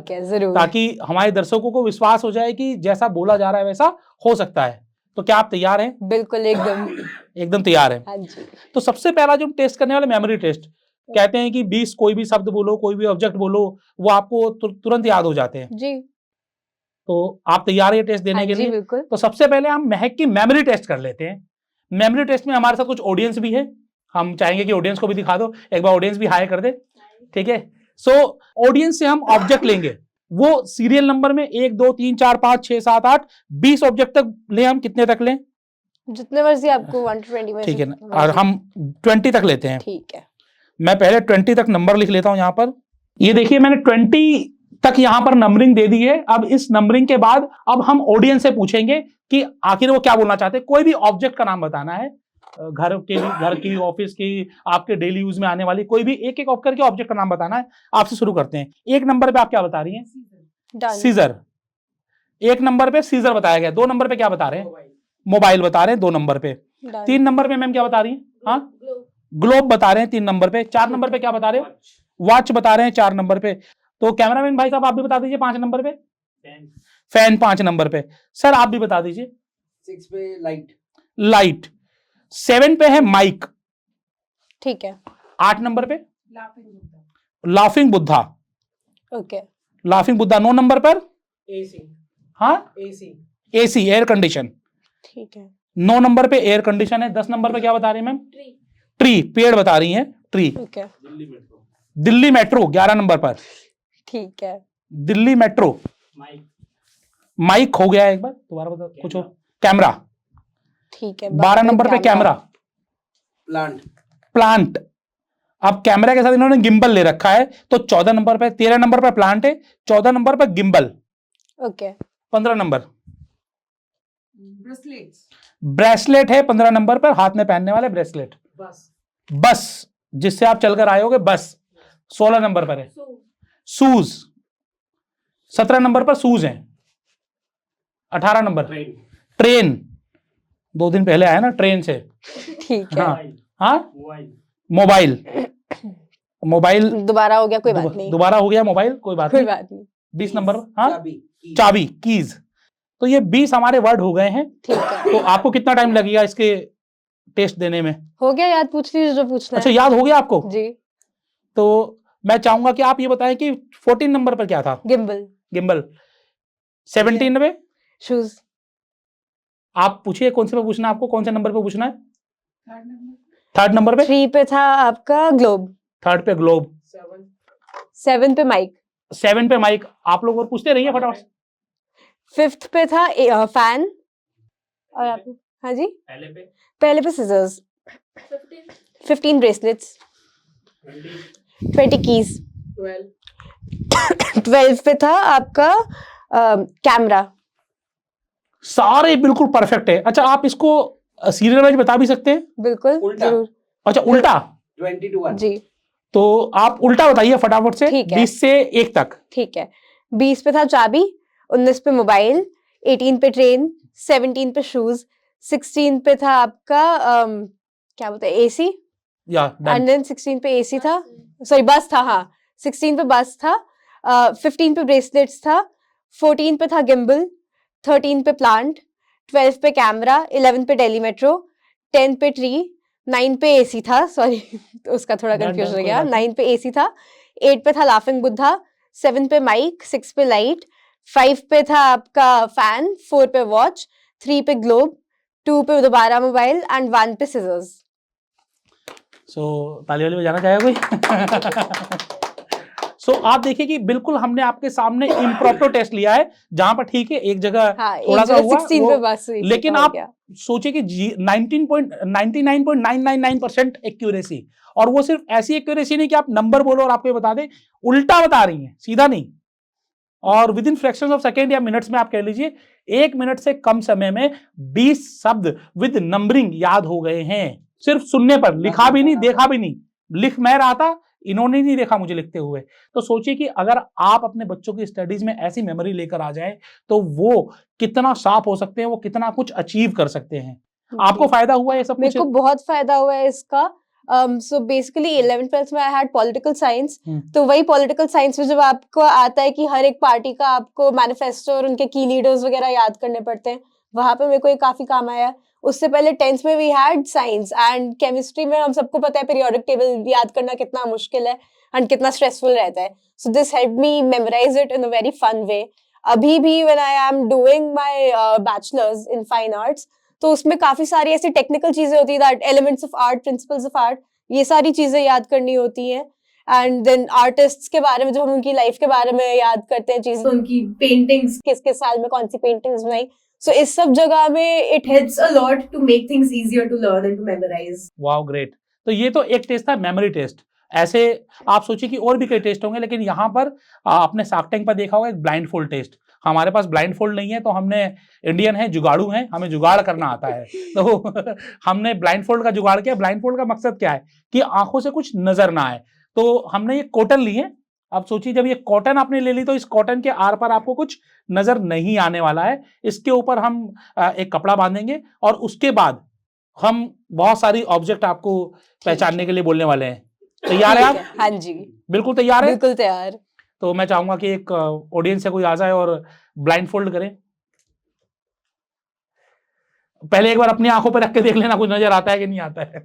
ताकि हमारे दर्शकों को विश्वास हो जाए कि जैसा बोला जा रहा है वैसा हो सकता है। तो क्या आप तैयार हैं? बिल्कुल, एकदम तैयार हैं। हाँ जी। तो सबसे पहला जो हम टेस्ट करने वाले मेमोरी टेस्ट, कहते हैं कि 20 कोई भी शब्द बोलो, कोई भी ऑब्जेक्ट बोलो, वो आपको तुरंत याद हो जाते हैं जी। तो आप तैयार है टेस्ट देने के लिए? बिल्कुल। तो सबसे पहले हम महक की मेमोरी टेस्ट कर लेते हैं। मेमोरी टेस्ट में हमारे साथ कुछ ऑडियंस भी है, हम चाहेंगे कि ऑडियंस को भी दिखा दो, एक बार ऑडियंस भी हाई कर दे। ठीक है, सो ऑडियंस से हम ऑब्जेक्ट लेंगे, वो सीरियल नंबर में 1 2 3 4 5 6 7 8 20 ऑब्जेक्ट तक लें। हम कितने तक लें? जितने मर्जी आपको, 1 to 20 में। ठीक है ना, और हम 20 तक लेते हैं। ठीक है, मैं पहले 20 तक नंबर लिख लेता हूं यहां पर। ये देखिए मैंने 20 तक यहां पर नंबरिंग दे दी है। अब इस नंबरिंग के बाद अब हम ऑडियंस से पूछेंगे कि आखिर वो क्या बोलना चाहते हैं। कोई भी ऑब्जेक्ट का नाम बताना है, घर के लिए, घर की, ऑफिस की, आपके डेली यूज में आने वाली कोई भी एक एक करके ऑब्जेक्ट का नाम बताना है। आपसे शुरू करते हैं। 1 नंबर पे आप क्या बता रही हैं? सीजर। 1 नंबर पे सीजर बताया गया। 2 नंबर पे क्या बता रहे हैं? मोबाइल बता रहे हैं 2 नंबर पे। 3 नंबर पे मैम क्या बता रही हैं? हाँ, ग्लोब बता रहे हैं 3 नंबर पे। 4 नंबर पे क्या बता रहे हो? वॉच बता रहे हैं 4 नंबर पे। तो कैमरामैन भाई साहब आप भी बता दीजिए 5 नंबर पे। फैन 5 नंबर पे। सर आप भी बता दीजिए। 6 पे लाइट। लाइट। 7 पे है माइक। ठीक है। 8 नंबर पे laughing Buddha. Okay. Laughing Buddha 9 number पर एसी हाँ एसी एसी एयर कंडीशन, ठीक है 9 नंबर पे एयर कंडीशन है। 10 नंबर पे क्या बता रही है मैम? ट्री, पेड़ बता रही है, ट्री। ठीक है दिल्ली मेट्रो 11 नंबर पर, ठीक है दिल्ली मेट्रो। माइक माइक हो गया, एक बार दोबारा बता, कुछ हो। कैमरा ठीक है 12 नंबर पे कैमरा। प्लांट। प्लांट, अब कैमरा के साथ इन्होंने गिम्बल ले रखा है तो 14 नंबर पे, 13 नंबर पे प्लांट है, 14 नंबर पे gimbal, okay 15 number bracelets bracelet है, 15 नंबर पर हाथ में पहनने वाले ब्रेसलेट। बस बस जिससे आप चलकर आए होगे, बस 16 नंबर पर है। शूज 17 नंबर पर शूज हैं। 18 नंबर ट्रेन ट्रेन, 2 दिन पहले आया ना ट्रेन से। ठीक है हाँ हाँ मोबाइल मोबाइल, मोबाइल दोबारा हो गया कोई बात नहीं दोबारा हो गया मोबाइल, कोई बात कोई नहीं। बात नहीं 20 नंबर हाँ चाबी। चाबी, कीज। तो ये 20 हमारे वर्ड हो गए हैं। ठीक है तो आपको कितना टाइम लगेगा इसके टेस्ट देने में? हो गया, याद पूछ लीजिए जो पूछना अच्छा है याद हो गया आपको? जी। तो मैं चाहूंगा कि आप ये बताएं कि 14 नंबर पर क्या था? गिम्बल। गिम्बल। 17 में शूज। आप पूछिए कौन से पे पूछना है आपको, कौन से नंबर पे पूछना है? थर्ड नंबर पे? 3 पे था आपका ग्लोब। थर्ड पे ग्लोब। 7 पे माइक। 7 पे माइक। आप लोग और पूछते रहिए फटाफट। 5th पे था फैन। और आप हाँ जी पहले पे सिजर्स। 15 ब्रेसलेट्स। 20 कीज। 12 पे था आपका कैमरा। सारे बिल्कुल परफेक्ट है। अच्छा आप इसको सीरियल वाइज बता भी सकते हैं? बिल्कुल उल्टा। जरूर अच्छा उल्टा, 20 to 1। जी तो आप उल्टा बताइए फटाफट से। ठीक है। 20 से 1 तक। ठीक है 20 पे था चाबी, 19 पे मोबाइल, 18 पे ट्रेन, 17 पे शूज, 16 पे था आपका क्या बोलते हैं एसी, या एंड देन 16 पे एसी था, सॉरी बस था, हाँ 16 पे बस था, 15 पे ब्रेसलेट्स था, 14 पे था गिम्बल, 13 पे प्लांट, 12 पे कैमरा, 11 पे दिल्ली मेट्रो, 10 पे ट्री, 9 पे एसी था, सॉरी उसका थोड़ा Done, कंफ्यूज done, हो कोई गया, बात नहीं। 9 पे एसी था, 8 पे था लाफिंग बुद्धा, 7 पे माइक, 6 पे लाइट, 5 पे था आपका फैन, 4 पे वॉच, 3 पे ग्लोब, 2 पे दोबारा मोबाइल एंड 1 पे सिजर्स। सो ताली वाली बजाना चाहेगा कोई? सो आप देखिए कि बिल्कुल हमने आपके सामने इम्प्रॉपर टेस्ट लिया है, जहां पर ठीक है एक जगह हाँ, थोड़ा एक सा जगह हुआ 16 पे बस हुई थी, लेकिन तो हो आप गया। सोचिए कि 99.999% एक्यूरेसी, और वो सिर्फ ऐसी एक्यूरेसी नहीं कि आप नंबर बोलो और आपको ये बता दें, उल्टा बता रही हैं, सीधा नहीं। और with in fraction of second या मिनट्स में आप कह लीजिए 1 मिनट से कम समय में 20 शब्द विद नंबरिंग याद हो गए हैं, सिर्फ सुनने पर। लिखा भी नहीं, देखा भी नहीं, लिख मैं रहा था, इन्होंने नहीं देखा मुझे लिखते हुए। तो सोचिए कि अगर आप अपने बच्चों की स्टडीज में ऐसी मेमोरी लेकर आ जाएं तो वो कितना शार्प हो सकते हैं, वो कितना कुछ अचीव कर सकते हैं। आपको फायदा हुआ ये सब मेरे कुछ? को बहुत फायदा हुआ है इसका। सो बेसिकली 11th 12th में आई हैड पॉलिटिकल साइंस, तो वही पॉलिटिकल साइंस में जब आपको आता है कि हर एक पार्टी का आपको मैनिफेस्टो और उनके की लीडर्स वगैरह याद करने पड़ते हैं, वहां पे मेरे को ये काफी काम आया। उससे पहले 10th में we had science and chemistry में हम सबको पता है पीरियोडिक टेबल याद करना कितना मुश्किल है एंड कितना स्ट्रेसफुल रहता है। So this help me memorize it in a very fun way. अभी भी when I am doing my bachelors in fine arts, तो उसमें काफी सारी ऐसी टेक्निकल चीजें होती है, that elements of art, principles of art, ये सारी चीजें याद करनी होती हैं। एंड देन आर्टिस्ट्स के बारे में जब हम उनकी लाइफ के बारे में याद करते हैं चीजें, उनकी पेंटिंग्स किस किस साल में कौन सी पेंटिंग्स बनाई, सो इस सब जगह में it helps a lot to make things easier to learn and to memorize. Wow great. तो ये तो एक टेस्ट था, मेमोरी टेस्ट। ऐसे आप सोचिए कि और भी कई टेस्ट होंगे, लेकिन यहाँ पर आपने शार्क टैंक पर देखा होगा एक ब्लाइंड फोल्ड टेस्ट। हमारे पास ब्लाइंड फोल्ड नहीं है, तो हमने इंडियन है, जुगाड़ू हैं, हमें जुगाड़ करना आता है। तो हमने ब्लाइंड फोल्ड का जुगाड़ किया। ब्लाइंड फोल्ड का मकसद क्या है कि आंखों से कुछ नजर ना आए। तो हमने ये कॉटन ली है। अब सोचिए जब ये कॉटन आपने ले ली तो इस कॉटन के आर पार आपको कुछ नजर नहीं आने वाला है। इसके ऊपर हम एक कपड़ा बांधेंगे और उसके बाद हम बहुत सारी ऑब्जेक्ट आपको पहचानने के लिए बोलने वाले हैं। तैयार है आप? हाँ जी बिल्कुल तैयार है? बिल्कुल तैयार। तो मैं चाहूंगा कि एक ऑडियंस से कोई आ जाए और ब्लाइंड फोल्ड करें। पहले एक बार अपनी आंखों पर रख के देख लेना कुछ नजर आता है कि नहीं आता है।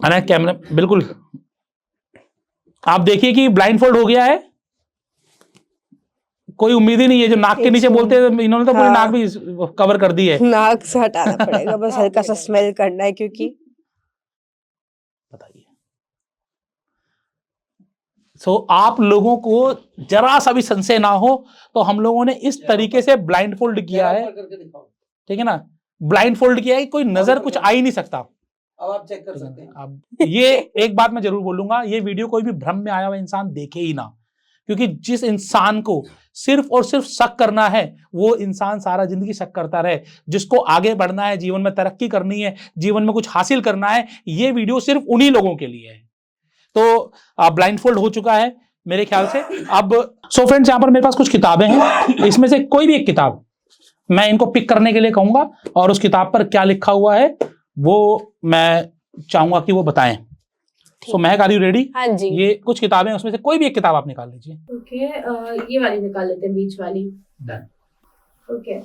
अरे कैमरा बिल्कुल, आप देखिए कि ब्लाइंड फोल्ड हो गया है, कोई उम्मीद ही नहीं है। जो नाक के नीचे बोलते हैं, इन्होंने तो पूरी नाक भी कवर कर दी है। नाक से हटाना पड़ेगा, बस हल्का सा स्मेल करना है, क्योंकि बताइए। सो आप लोगों को जरा सा भी संशय ना हो तो हम लोगों ने इस तरीके से ब्लाइंड फोल्ड किया है, ठीक है ना, ब्लाइंड फोल्ड किया है, कोई नजर कुछ आ ही नहीं सकता। अब आप चेक कर सकते हैं। अब ये एक बात मैं जरूर बोलूंगा, ये वीडियो कोई भी भ्रम में आया हुआ इंसान देखे ही ना, क्योंकि जिस इंसान को सिर्फ और सिर्फ शक करना है वो इंसान सारा जिंदगी शक करता रहे। जिसको आगे बढ़ना है, जीवन में तरक्की करनी है, जीवन में कुछ हासिल करना है, ये वीडियो सिर्फ उन्हीं लोगों के लिए है। तो ब्लाइंड फोल्ड हो चुका है मेरे ख्याल से। अब सो फ्रेंड्स, यहाँ पर मेरे पास कुछ किताबें हैं, इसमें से कोई भी एक किताब मैं इनको पिक करने के लिए कहूंगा और उस किताब पर क्या लिखा हुआ है वो मैं चाहूंगा कि वो बताएं। सो महक, आर यू रेडी? हाँ जी। ये कुछ किताबें, उसमें से कोई भी एक किताब आप निकाल लीजिए। ओके, ये वाली निकाल लेते हैं, बीच वाली। डन। ओके,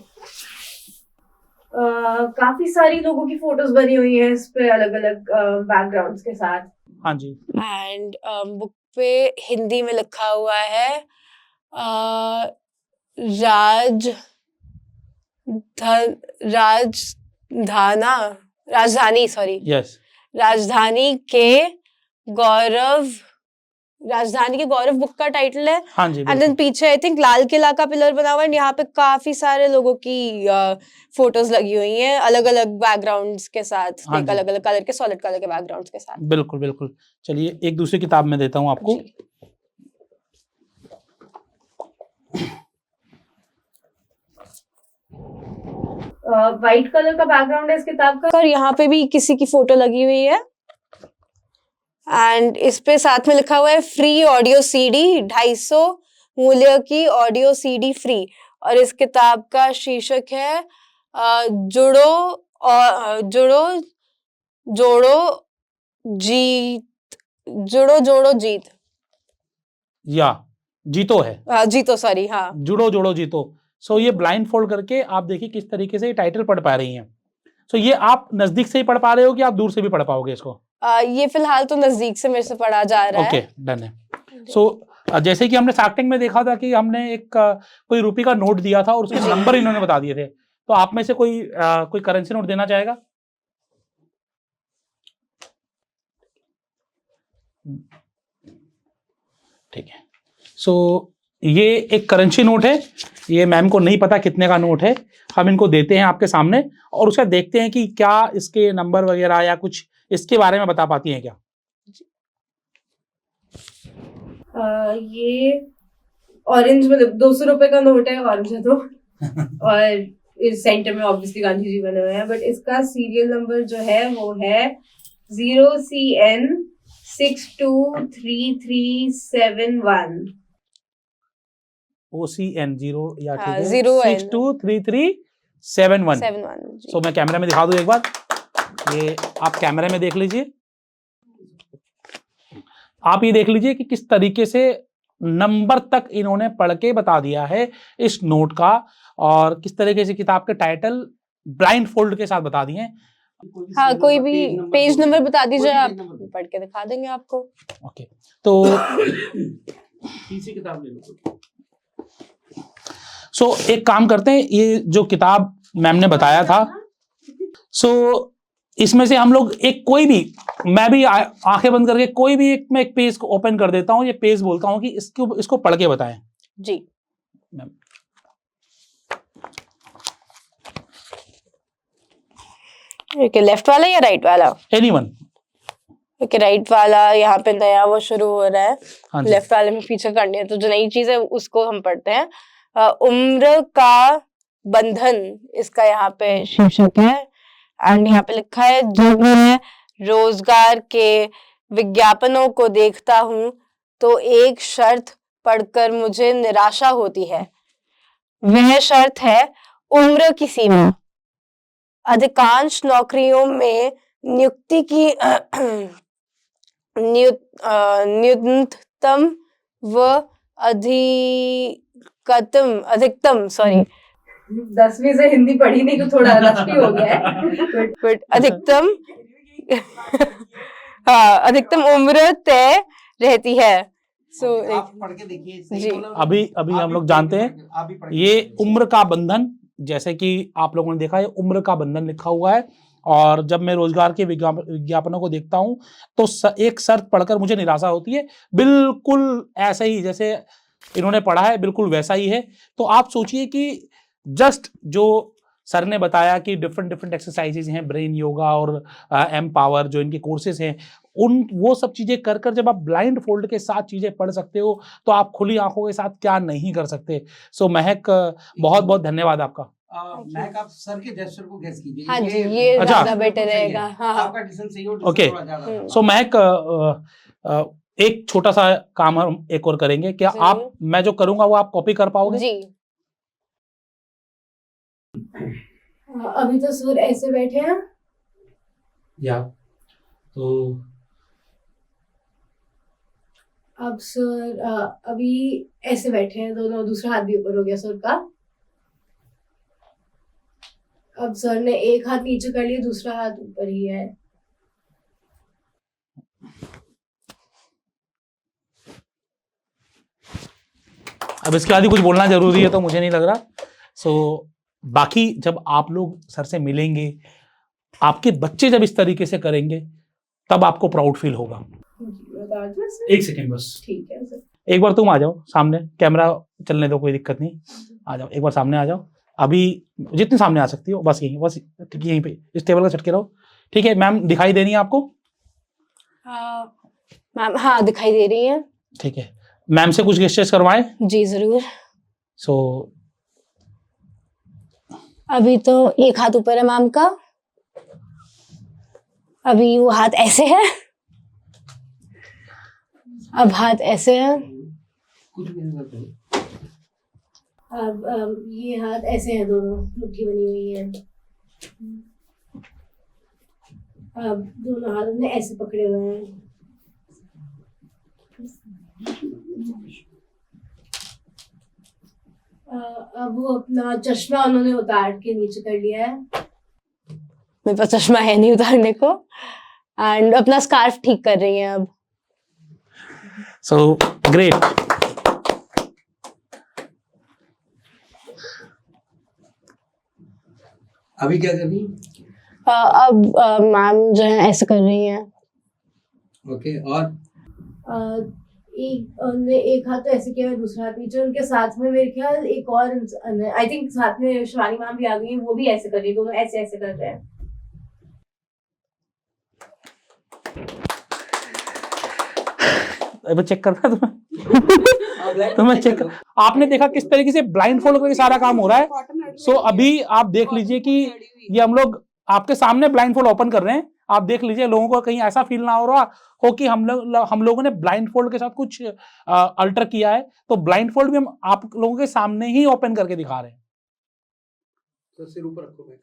काफी सारी लोगों की फोटोज बनी हुई है इस पे, अलग अलग बैकग्राउंड्स के साथ। हाँ जी। एंड बुक पे हिंदी में लिखा हुआ है राजधानी, सॉरी, यस, राजधानी के गौरव बुक का टाइटल है। हाँ जी। एंड देन पीछे आई थिंक लाल किला का पिलर बना हुआ है, यहाँ पे काफी सारे लोगों की फोटोज लगी हुई हैं अलग अलग बैकग्राउंड्स के साथ, हाँ जी। अलग अलग कलर के, सॉलिड कलर के बैकग्राउंड्स के साथ। बिल्कुल बिल्कुल। चलिए एक दूसरी किताब में देता हूँ आपको। वाइट कलर का बैकग्राउंड है इस किताब का। और यहाँ पे भी किसी की फोटो लगी हुई है एंड इस पे साथ में लिखा हुआ है फ्री ऑडियो सीडी, 250 मूल्य की ऑडियो सीडी फ्री। और इस किताब का शीर्षक है जोड़ो जीत, या जीतो है, जीतो, सॉरी, हाँ, जुड़ो जोड़ो जीतो। सो ये ब्लाइंड फोल्ड करके आप देखिए किस तरीके से ये टाइटल पढ़ पा रही हैं। सो ये आप नजदीक से ही पढ़ पा रहे हो कि आप दूर से भी पढ़ पाओगे इसको? ये फिलहाल तो नजदीक से मेरे से पढ़ा जा रहा है। ओके, डन है। सो जैसे कि हमने शार्क टैंक में देखा था कि हमने एक कोई रुपये का नोट दिया था और उसके नंबर इन्होंने बता दिए थे, तो आप में से कोई करेंसी नोट देना चाहेगा? ठीक है। सो ये एक करेंसी नोट है, ये मैम को नहीं पता कितने का नोट है, हम इनको देते हैं आपके सामने और उसका देखते हैं कि क्या इसके नंबर वगैरह या कुछ इसके बारे में बता पाती हैं क्या? ये ऑरेंज, मतलब 200 रुपए का नोट है, ऑरेंज है तो और इस सेंटर में ऑब्वियसली गांधी जी बने हुए हैं, बट इसका सीरियल नंबर जो है वो है 0CN 623371। OCN 0 या 623371। सो मैं कैमरा में दिखा दूं एक बार, ये आप कैमरे में देख लीजिए, आप ये देख लीजिए कि किस तरीके से नंबर तक इन्होंने पढ़ के बता दिया है इस नोट का, और किस तरीके से किताब के टाइटल ब्लाइंड फोल्ड के साथ बता दिए हैं। हाँ, कोई भी पेज नंबर बता दीजिए, आप पढ़ के दिखा देंगे आपको। ओके, तो तीसरी किताब ले लो। सो एक काम करते हैं, ये जो किताब मैम ने बताया था, सो इसमें से हम लोग एक कोई भी, मैं भी आंखें बंद करके कोई भी मैं एक पेज को ओपन कर देता हूँ, ये पेज बोलता हूँ कि इसको पढ़ के बताएं जी मैम। ओके, लेफ्ट वाला या राइट वाला? एनीवन। ओके, राइट वाला यहाँ पे नया वो शुरू हो रहा है, हाँ जी। लेफ्ट वाले में फीचर करनी है, तो जो नई चीज है उसको हम पढ़ते हैं। उम्र का बंधन इसका यहाँ पे शीर्षक है एंड यहाँ पे लिखा है, जब मैं रोजगार के विज्ञापनों को देखता हूँ तो एक शर्त पढ़कर मुझे निराशा होती है। वह शर्त है उम्र की सीमा। अधिकांश नौकरियों में नियुक्ति की न्यूनतम व अधिकतम, सॉरी, 10वीं से हिंदी पढ़ी नहीं तो थोड़ा रस्टी हो गया है, बट अधिकतम हाँ, अधिकतम उम्र तय रहती है। सो आप पढ़ के देखिए, सही जी। बोला उन्होंने। अभी आप हम भी लोग पढ़ जानते के हैं देखिए, आप भी पढ़ के ये देखिए। उम्र का बंधन, जैसे कि आप लोगों ने देखा है उम्र का बंधन लिखा हुआ है। और जब मैं रोजगार के विज्ञापनों को देखता हूं तो एक शर्त पढ़कर मुझे निराशा होती है, बिल्कुल ऐसे ही जैसे इन्होंने पढ़ा है बिल्कुल वैसा ही है। तो आप सोचिए कि जस्ट जो सर ने बताया कि डिफरेंट डिफरेंट एक्सरसाइजेज हैं, ब्रेन योगा और एम पावर जो इनके कोर्सेज हैं, उन वो सब चीजें कर कर जब आप ब्लाइंड फोल्ड के साथ चीजें पढ़ सकते हो तो आप खुली आंखों के साथ क्या नहीं कर सकते। सो महक, बहुत बहुत धन्यवाद आपका। महक, आप सर के जेस्चर को गेस कीजिए। हाँ जी, ये अच्छा। ज्यादा बिल्कुल बेटर सही है। रहेगा। हाँ आपका डिसीजन सही हो, ओके। डिसीजन थोड़ा ज्यादा था। सो महक, एक छोटा सा काम हम एक और करेंगे, क्या जरूर। आप, मैं जो करूंगा वो आप कॉपी कर पाओगे? जी। अभी तो सर ऐसे बैठे हैं। या तो अब सर अभी ऐसे बैठे हैं दोनों, दूसरा हाथ भी ऊपर हो गया सर का। अब सर ने एक हाथ नीचे कर लिया, दूसरा हाथ ऊपर ही है। अब इसके बाद ही कुछ बोलना जरूरी है तो मुझे नहीं लग रहा। सो बाकी जब आप लोग सर से मिलेंगे, आपके बच्चे जब इस तरीके से करेंगे तब आपको प्राउड फील होगा। बता दो सर। एक सेकेंड बस, ठीक है सर। एक बार तुम आ जाओ सामने, कैमरा चलने दो, कोई दिक्कत नहीं, आ जाओ एक बार सामने आ जाओ। अभी जितने सामने आ सकती हो बस यहीं, बस यहीं पे इस टेबल का चटके रहो। ठीक है मैम, दिखाई दे रही है आपको? मैम हाँ, दिखाई दे रही है। ठीक है, मैम से कुछ गेस्चर्स करवाएं। जी जरूर। सो अभी तो एक हाथ ऊपर है मैम का, अभी वो हाथ ऐसे है, अब हाथ ऐसे है, कुछ भी नहीं करते। अब ये हाथ ऐसे हैं, दोनों मुट्ठी बनी हुई है। अब दोनों हाथ ने ऐसे पकड़े हुए हैं। अब वो अपना चश्मा उन्होंने उतार के नीचे कर लिया है। मेरे पास चश्मा है नहीं उतारने को, एंड अपना स्कार्फ ठीक कर रही हैं अब। So great. अभी क्या कर रही? अब मैम जो है ऐसे कर रही हैं। ओके, और एक हाथ तो ऐसे किया है, दूसरा हाथ नीचे। उनके साथ में मेरे ख्याल एक और आई थिंक साथ में शिवानी मैम भी आ गई है, वो भी ऐसे कर रही है, दोनों ऐसे ऐसे कर रहे हैं। अब चेक करना तुम्हें चेक कर। आपने देखा किस तरीके से ब्लाइंड फोल्ड करके सारा काम हो रहा है। सो अभी आप देख लीजिए कि ये हम लोग आपके सामने ब्लाइंड फोल्ड ओपन कर रहे हैं, आप देख लीजिए, लोगों को कहीं ऐसा फील ना हो रहा हो कि हम लोगों ने ब्लाइंड फोल्ड के साथ कुछ अल्टर किया है। तो ब्लाइंड फोल्ड भी हम आप लोगों के सामने ही ओपन करके दिखा रहे हैं। तो सिर ऊपर रखो।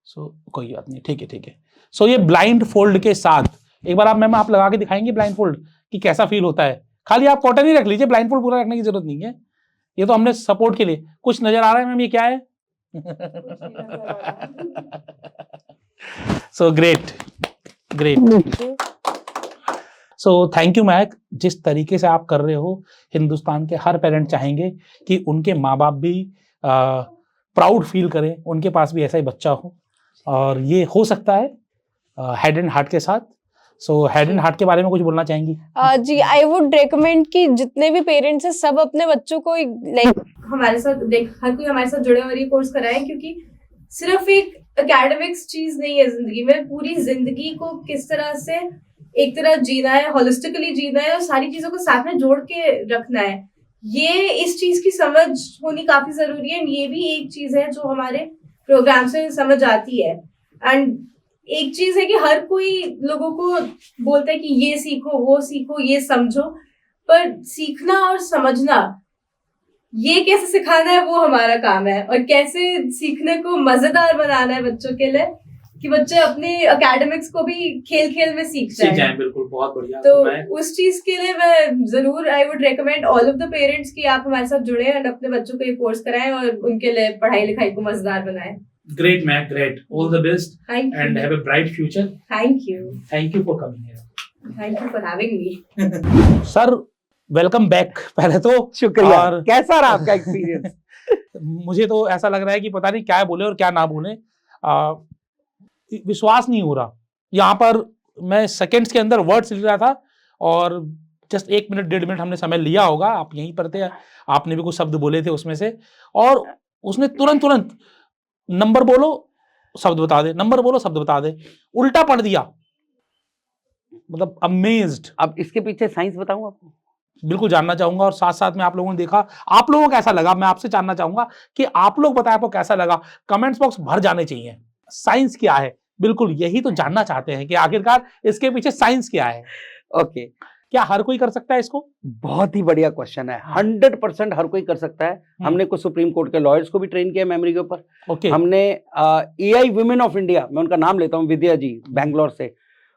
सो कोई बात नहीं, ठीक है ठीक है। सो ये ब्लाइंड फोल्ड के साथ एक बार मैम आप लगा के दिखाएंगे ब्लाइंड फोल्ड कि कैसा फील होता है। खाली आप कॉटन ही रख लीजिए, ब्लाइंड फोल्ड पूरा रखने की जरूरत नहीं है, ये तो हमने सपोर्ट के लिए। कुछ नजर आ रहा है मैम, ये क्या है? So great great. So thank you महक, जिस तरीके से आप कर रहे हो, हिंदुस्तान के हर पेरेंट चाहेंगे कि उनके माँ बाप भी प्राउड फील करें, उनके पास भी ऐसा ही बच्चा हो, और ये हो सकता है हेड एंड हार्ट के साथ। सो हेड एंड हार्ट के बारे में कुछ बोलना चाहेंगी? जी, आई वुड रेकमेंड कि जितने भी पेरेंट्स हैं सब अपने बच्चों को लाइक हमारे साथ हर कोई हमारे साथ जुड़े और ये कोर्स कराए, क्योंकि सिर्फ एक एकेडमिक्स चीज नहीं है जिंदगी में। पूरी जिंदगी को किस तरह से एक तरह जीना है, होलिस्टिकली जीना है, और सारी चीजों को साथ में जोड़ के रखना है, ये इस चीज की समझ होनी काफी जरूरी है। ये भी एक चीज है जो हमारे प्रोग्राम से समझ आती है। एंड एक चीज है कि हर कोई लोगों को बोलता है कि ये सीखो, वो सीखो, ये समझो, पर सीखना और समझना ये कैसे सिखाना है वो हमारा काम है, और कैसे सीखने को मजेदार बनाना है बच्चों के लिए कि बच्चे अपने एकेडमिक्स को भी खेल खेल में सीख जाएं। बिल्कुल, बहुत बढ़िया। तो उस चीज के लिए मैं जरूर I would recommend all of the parents कि आप हमारे साथ जुड़े और अपने बच्चों को ये कोर्स कराएं और उनके लिए पढ़ाई लिखाई को मजेदार बनाएं। Great, man. Great. All the best Thank you. and have a bright future. Thank you. Thank you for coming here. Thank you for having me. Sir welcome back पहले तो। शुक्रिया। और कैसा रहा आपका एक्सपीरियंस? मुझे तो ऐसा लग रहा है कि पता नहीं क्या बोले और क्या ना बोले, विश्वास नहीं हो रहा। यहाँ पर मैं सेकंड्स के अंदर वर्ड्स लिख रहा था और जस्ट 1 मिनट 1.5 मिनट हमने समय लिया होगा, आप यहीं पर थे, आपने भी कुछ शब्द बोले थे उसमें से, और उसने तुरंत नंबर बोलो शब्द बता दे, नंबर बोलो शब्द बता दे, उल्टा पढ़ दिया, मतलब अमेज्ड। अब इसके पीछे साइंस बताऊं आपको? बिल्कुल जानना चाहूंगा, और साथ साथ में आप लोगों ने देखा, आप लोगों को कैसा लगा, मैं आपसे जानना चाहूंगा कि आप लोग बताएं आपको कैसा लगा। कमेंट्स बॉक्स भर जाने चाहिए। साइंस क्या है, बिल्कुल यही तो जानना चाहते हैं कि आखिरकार इसके पीछे साइंस क्या है। ओके, क्या हर कोई कर सकता है इसको? बहुत ही बढ़िया क्वेश्चन है। 100% हर कोई कर सकता है। हमने कुछ सुप्रीम कोर्ट के लॉयर्स को भी ट्रेन किया मेमोरी के ऊपर। ओके। हमने AI वुमेन ऑफ इंडिया, मैं उनका नाम लेता हूँ, विद्या जी बैंगलोर से,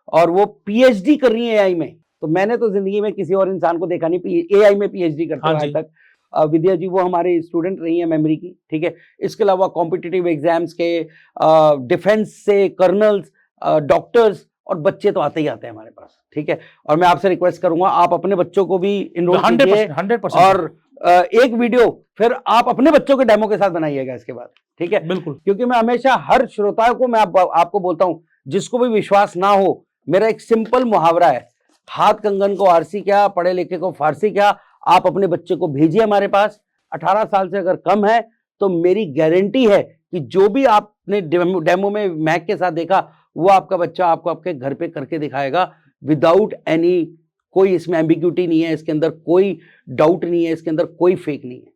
और वो PhD कर रही है AI में। तो मैंने तो जिंदगी में किसी और इंसान को देखा नहीं AI में PhD करते हुए आज तक। विद्या जी वो हमारे स्टूडेंट रही है मेमोरी की, ठीक है। इसके अलावा कॉम्पिटिटिव एग्जाम्स के डिफेंस से कर्नल्स, डॉक्टर्स और बच्चे तो आते ही आते हैं हमारे पास, ठीक है। और मैं आपसे रिक्वेस्ट करूंगा, आप अपने बच्चों को भी इनरोल कीजिए 100%। और एक वीडियो फिर आप अपने बच्चों के डेमो के साथ बनाइएगा इसके बाद, ठीक है। बिल्कुल, क्योंकि मैं हमेशा हर श्रोताओं को मैं आपको बोलता हूं, जिसको भी विश्वास ना हो, मेरा एक सिंपल मुहावरा है, हाथ कंगन को आरसी क्या, पढ़े लिखे को फारसी क्या। आप अपने बच्चे को भेजिए हमारे पास, 18 साल से अगर कम है तो मेरी गारंटी है कि जो भी आपने डेमो में मैक के साथ देखा वो आपका बच्चा आपको आपके घर पे करके दिखाएगा विदाउट एनी, कोई इसमें एम्बिग्यूटी नहीं है, इसके अंदर कोई डाउट नहीं है, इसके अंदर कोई फेक नहीं है,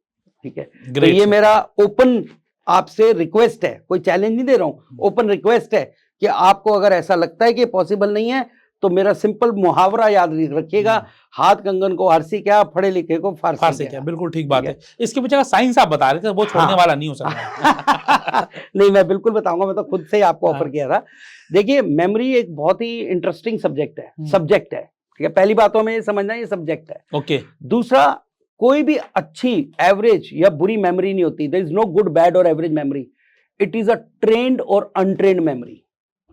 ठीक है। तो ये मेरा ओपन आपसे रिक्वेस्ट है, कोई चैलेंज नहीं दे रहा हूं, ओपन रिक्वेस्ट है कि आपको अगर ऐसा लगता है कि पॉसिबल नहीं है तो मेरा सिंपल मुहावरा याद रखिएगा, हाथ कंगन को आरसी क्या, पढ़े लिखे को फारसी क्या। बिल्कुल ठीक बात है। इसके पीछे का साइंस आप बता रहे थे, वो छोड़ने वाला नहीं हो सकता। नहीं, मैं बिल्कुल बताऊंगा, मैं तो खुद से ही आपको ऑफर किया था। देखिए, मेमोरी एक बहुत ही इंटरेस्टिंग सब्जेक्ट है, ठीक है। पहली बात तो हमें ये समझना, ये सब्जेक्ट है। ओके। दूसरा, कोई भी अच्छी, एवरेज या बुरी मेमोरी नहीं होती। There is no good, bad or average memory. It is a trained or untrained memory,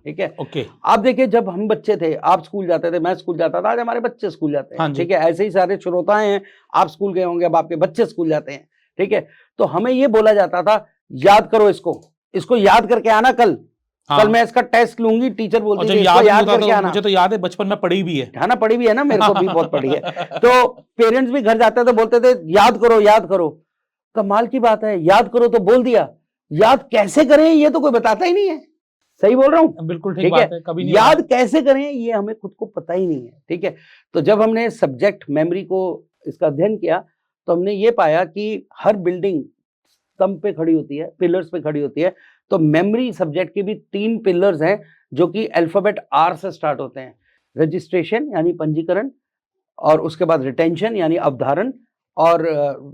ठीक है। ओके। आप देखिए, जब हम बच्चे थे, आप स्कूल जाते थे, मैं स्कूल जाता था, आज हमारे बच्चे स्कूल जाते हैं, ठीक है। ऐसे ही सारे श्रोताएं हैं, आप स्कूल गए होंगे, अब आपके बच्चे स्कूल जाते हैं, ठीक है। तो हमें ये बोला जाता था, याद करो इसको याद करके आना कल। कल मैं इसका टेस्ट लूंगी, टीचर बोलती थी इसको याद करके आना। मुझे तो याद है, बचपन में पढ़ी भी है ना, पढ़ी भी है ना, मेरे को भी बहुत पढ़ी है। तो पेरेंट्स भी घर जाते थे, बोलते थे याद करो। कमाल की बात है, याद करो तो बोल दिया, याद कैसे करें ये तो कोई बताता ही नहीं है। सही बोल रहा हूं? बिल्कुल ठीक बात है। कभी नहीं याद कैसे करें ये हमें खुद को पता ही नहीं है, ठीक है। तो जब हमने सब्जेक्ट मेमोरी को इसका अध्ययन किया तो हमने ये पाया कि हर बिल्डिंग स्तंभ पे खड़ी होती है, पिलर्स पे खड़ी होती है। तो मेमोरी सब्जेक्ट के भी 3 पिलर्स हैं जो कि अल्फाबेट R से स्टार्ट होते हैं। रजिस्ट्रेशन यानी पंजीकरण, और उसके बाद रिटेंशन यानी अवधारण, और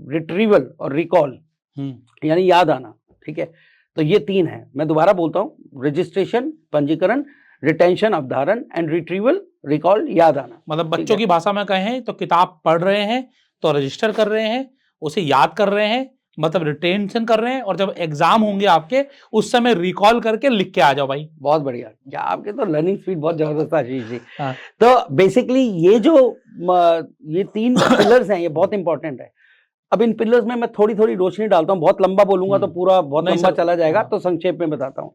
रिट्रीवल और रिकॉल यानी याद आना, ठीक है। तो ये 3 है, मैं दोबारा बोलता हूँ, रजिस्ट्रेशन, पंजीकरण, रिटेंशन, अवधारण, एंड रिट्रीवल, रिकॉल, याद आना। मतलब बच्चों की भाषा में कहें तो किताब पढ़ रहे हैं तो रजिस्टर कर रहे हैं, उसे याद कर रहे हैं, मतलब रिटेंशन कर रहे हैं, और जब एग्जाम होंगे आपके उस समय रिकॉल करके लिख के आ जाओ भाई। बहुत बढ़िया, क्या आपके तो लर्निंग स्पीड बहुत जबरदस्त है आशीष जी। तो बेसिकली ये 3 पिलर्स हैं, ये बहुत इंपॉर्टेंट है। अब इन पिलर्स में मैं थोड़ी रोशनी डालता हूँ, बहुत लंबा बोलूंगा तो पूरा बहुत लंबा चला जाएगा, तो संक्षेप में बताता हूँ।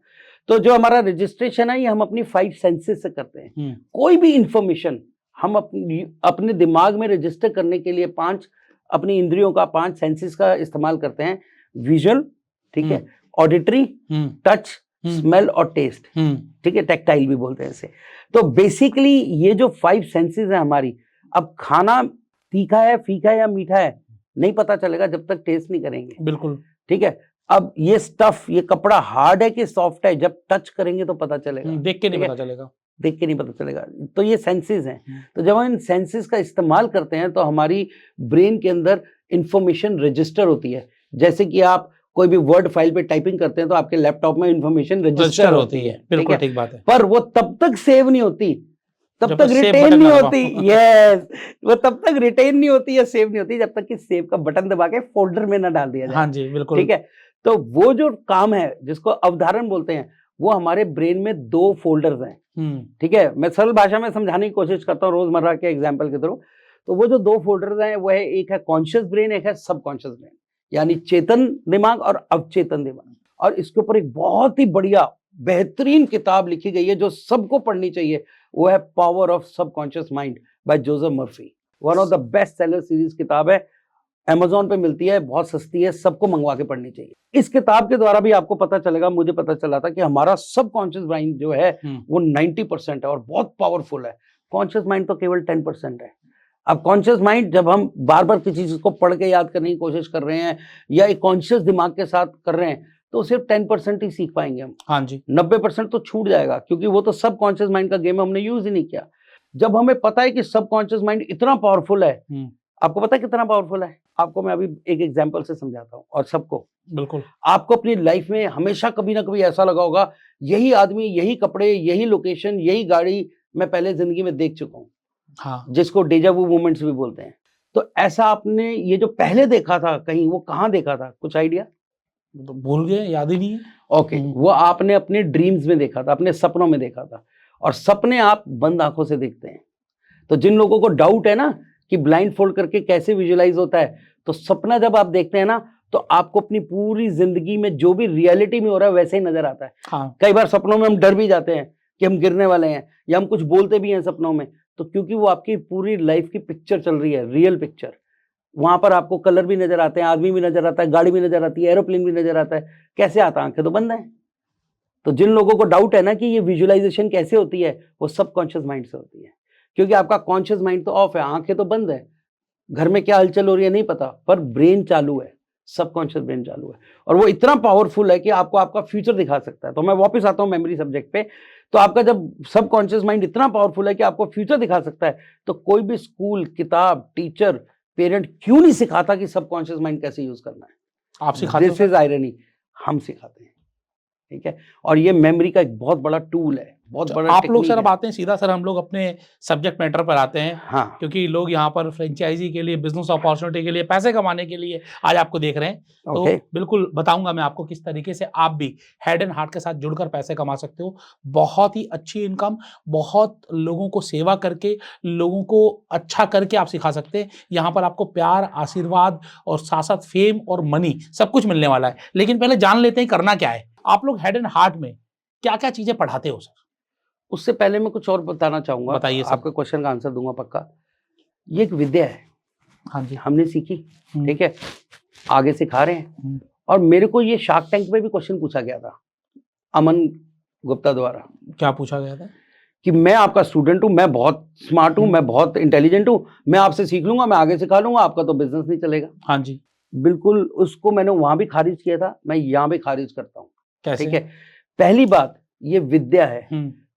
तो जो हमारा रजिस्ट्रेशन है, ये हम अपनी 5 सेंसेस से करते हैं। कोई भी इंफॉर्मेशन हम अपने दिमाग में रजिस्टर करने के लिए 5 अपनी इंद्रियों का, 5 सेंसेस का इस्तेमाल करते हैं। विजुअल, ठीक है, ऑडिटरी, टच, स्मेल और टेस्ट, ठीक है, टैक्टाइल भी बोलते हैं इसे। तो बेसिकली ये जो 5 सेंसेस है हमारी, अब खाना तीखा है, फीका है या मीठा है नहीं पता चलेगा जब तक टेस्ट नहीं करेंगे, बिल्कुल, ठीक है। अब ये स्टफ, ये कपड़ा हार्ड है कि सॉफ्ट है, जब टच करेंगे तो पता चलेगा, देख के नहीं पता चलेगा, देख के नहीं पता चलेगा। तो ये सेंसेस हैं। तो जब हम इन सेंसेस का इस्तेमाल करते हैं तो हमारी ब्रेन के अंदर इंफॉर्मेशन रजिस्टर होती है। जैसे कि आप कोई भी वर्ड फाइल पे टाइपिंग करते हैं तो आपके लैपटॉप में इंफॉर्मेशन रजिस्टर होती है, बिल्कुल ठीक बात है। पर वो तब तक सेव नहीं होती तब जब तक तक save रिटेन बटन नहीं ना होती। दबाओ। यस, वो तब तक रिटेन नहीं होती या सेव नहीं होती जब तक कि सेव का बटन दबा के फोल्डर में ना डाल दिया जाए। हाँ जी, बिल्कुल। ठीक है, तो वो जो काम है जिसको अवधारण बोलते हैं, वो हमारे ब्रेन में 2 फोल्डर्स हैं। ठीक है, मैं सरल भाषा में समझाने की कोशिश करता हूँ रोजमर्रा के एग्जाम्पल के थ्रू। तो वो जो 2 फोल्डर्स हैं वो है, एक है कॉन्शियस ब्रेन, एक है सबकॉन्शियस ब्रेन, यानी चेतन दिमाग और अवचेतन दिमाग। और इसके ऊपर एक बहुत ही बढ़िया बेहतरीन किताब लिखी गई है जो सबको पढ़नी चाहिए, वो है power of subconscious mind bye Joseph Murphy. One of the best seller series किताब है, Amazon पे मिलती है, बहुत सस्ती है, सबको मंगवा के पढ़नी चाहिए। इस किताब के द्वारा भी आपको पता चलेगा, मुझे पता चला था कि हमारा सबकॉन्शियस माइंड जो है वो 90% है और बहुत पावरफुल है। कॉन्शियस माइंड तो केवल 10% है। अब कॉन्शियस माइंड जब हम बार बार किसी चीज को पढ़ के याद करने की कोशिश कर रहे हैं या एक कॉन्शियस दिमाग के साथ कर रहे हैं, तो सिर्फ 10% ही सीख पाएंगे हम। हाँ जी, 90% तो छूट जाएगा, क्योंकि वो तो सबकॉन्शियस माइंड का गेम हमने यूज ही नहीं किया। जब हमें पता है कि सबकॉन्शियस माइंड इतना पावरफुल है, आपको पता है कितना पावरफुल है? आपको मैं अभी एक एग्जांपल से समझाता हूँ, और सबको, बिल्कुल। आपको अपनी लाइफ में हमेशा कभी ना कभी ऐसा लगा होगा, यही आदमी, यही कपड़े, यही लोकेशन, यही गाड़ी मैं पहले जिंदगी में देख चुका हूँ, हाँ, जिसको डेजा वू मोमेंट्स भी बोलते हैं। तो ऐसा आपने ये जो पहले देखा था कहीं, वो कहाँ देखा था? कुछ आइडिया? तो भूल गए, याद ही नहीं है। ओके, वो आपने अपने ड्रीम्स में देखा था, अपने सपनों में देखा था। और सपने आप बंद आंखों से देखते हैं। तो जिन लोगों को डाउट है ना कि ब्लाइंड फोल्ड करके कैसे विजुअलाइज होता है, तो सपना जब आप देखते हैं ना, तो आपको अपनी पूरी जिंदगी में जो भी रियलिटी में हो रहा है वैसे ही नजर आता है। हाँ, कई बार सपनों में हम डर भी जाते हैं कि हम गिरने वाले हैं, या हम कुछ बोलते भी हैं सपनों में, तो क्योंकि वो आपकी पूरी लाइफ की पिक्चर चल रही है, रियल पिक्चर। वहां पर आपको कलर भी नजर आते हैं, आदमी भी नजर आता है, गाड़ी भी नजर आती है, एरोप्लेन भी नजर आता है। कैसे आता है? आंखें तो बंद है। तो जिन लोगों को डाउट है ना कि ये विजुअलाइजेशन कैसे होती है, वो सबकॉन्शियस माइंड से होती है, क्योंकि आपका कॉन्शियस माइंड तो ऑफ है, आंखें तो बंद है, घर में क्या हलचल हो रही है नहीं पता, पर ब्रेन चालू है, सबकॉन्शियस ब्रेन चालू है। और वो इतना पावरफुल है कि आपको आपका फ्यूचर दिखा सकता है। तो मैं वापस आता हूँ मेमोरी सब्जेक्ट पे। तो आपका जब सबकॉन्शियस माइंड इतना पावरफुल है कि आपको फ्यूचर दिखा सकता है, तो कोई भी स्कूल, किताब, टीचर, पेरेंट क्यों नहीं सिखाता कि सबकॉन्शियस माइंड कैसे यूज करना है? आप सिखाते दिस इज आयरनी, हम सिखाते हैं। ठीक है, और ये मेमोरी का एक बहुत बड़ा टूल है, बहुत बड़ा आप लोग टेक्निक सर अब है। आते हैं सीधा, सर हम लोग अपने सब्जेक्ट मैटर पर आते हैं, हाँ, क्योंकि लोग यहाँ पर फ्रेंचाइजी के लिए, बिजनेस अपॉर्चुनिटी के लिए, पैसे कमाने के लिए आज आपको देख रहे हैं। तो ओके। बिल्कुल बताऊंगा मैं आपको किस तरीके से आप भी हेड एंड हार्ट के साथ जुड़कर पैसे कमा सकते हो। बहुत ही अच्छी इनकम, बहुत लोगों को सेवा करके, लोगों को अच्छा करके आप सिखा सकते हैं। यहाँ पर आपको प्यार, आशीर्वाद और साथ साथ फेम और मनी सब कुछ मिलने वाला है। लेकिन पहले जान लेते हैं करना क्या है। आप लोग हेड एंड हार्ट में क्या क्या चीजें पढ़ाते हो सर? उससे पहले मैं कुछ और बताना चाहूंगा, बताइए सर। आपके क्वेश्चन का आंसर दूंगा पक्का। ये एक विद्या है, हाँ जी, हमने सीखी, ठीक है, आगे सिखा रहे हैं। हम्म। और मेरे को ये शार्क टैंक में भी क्वेश्चन पूछा गया था अमन गुप्ता द्वारा, क्या पूछा गया था? कि मैं आपका स्टूडेंट हूं, मैं बहुत स्मार्ट हूं, मैं बहुत इंटेलिजेंट हूं, मैं आपसे सीख लूंगा, मैं आगे सिखा लूंगा, आपका तो बिजनेस नहीं चलेगा। हाँ जी, बिल्कुल, उसको मैंने वहां भी खारिज किया था, मैं यहाँ भी खारिज करता हूँ। कैसे? ठीक है, पहली बात, ये विद्या है।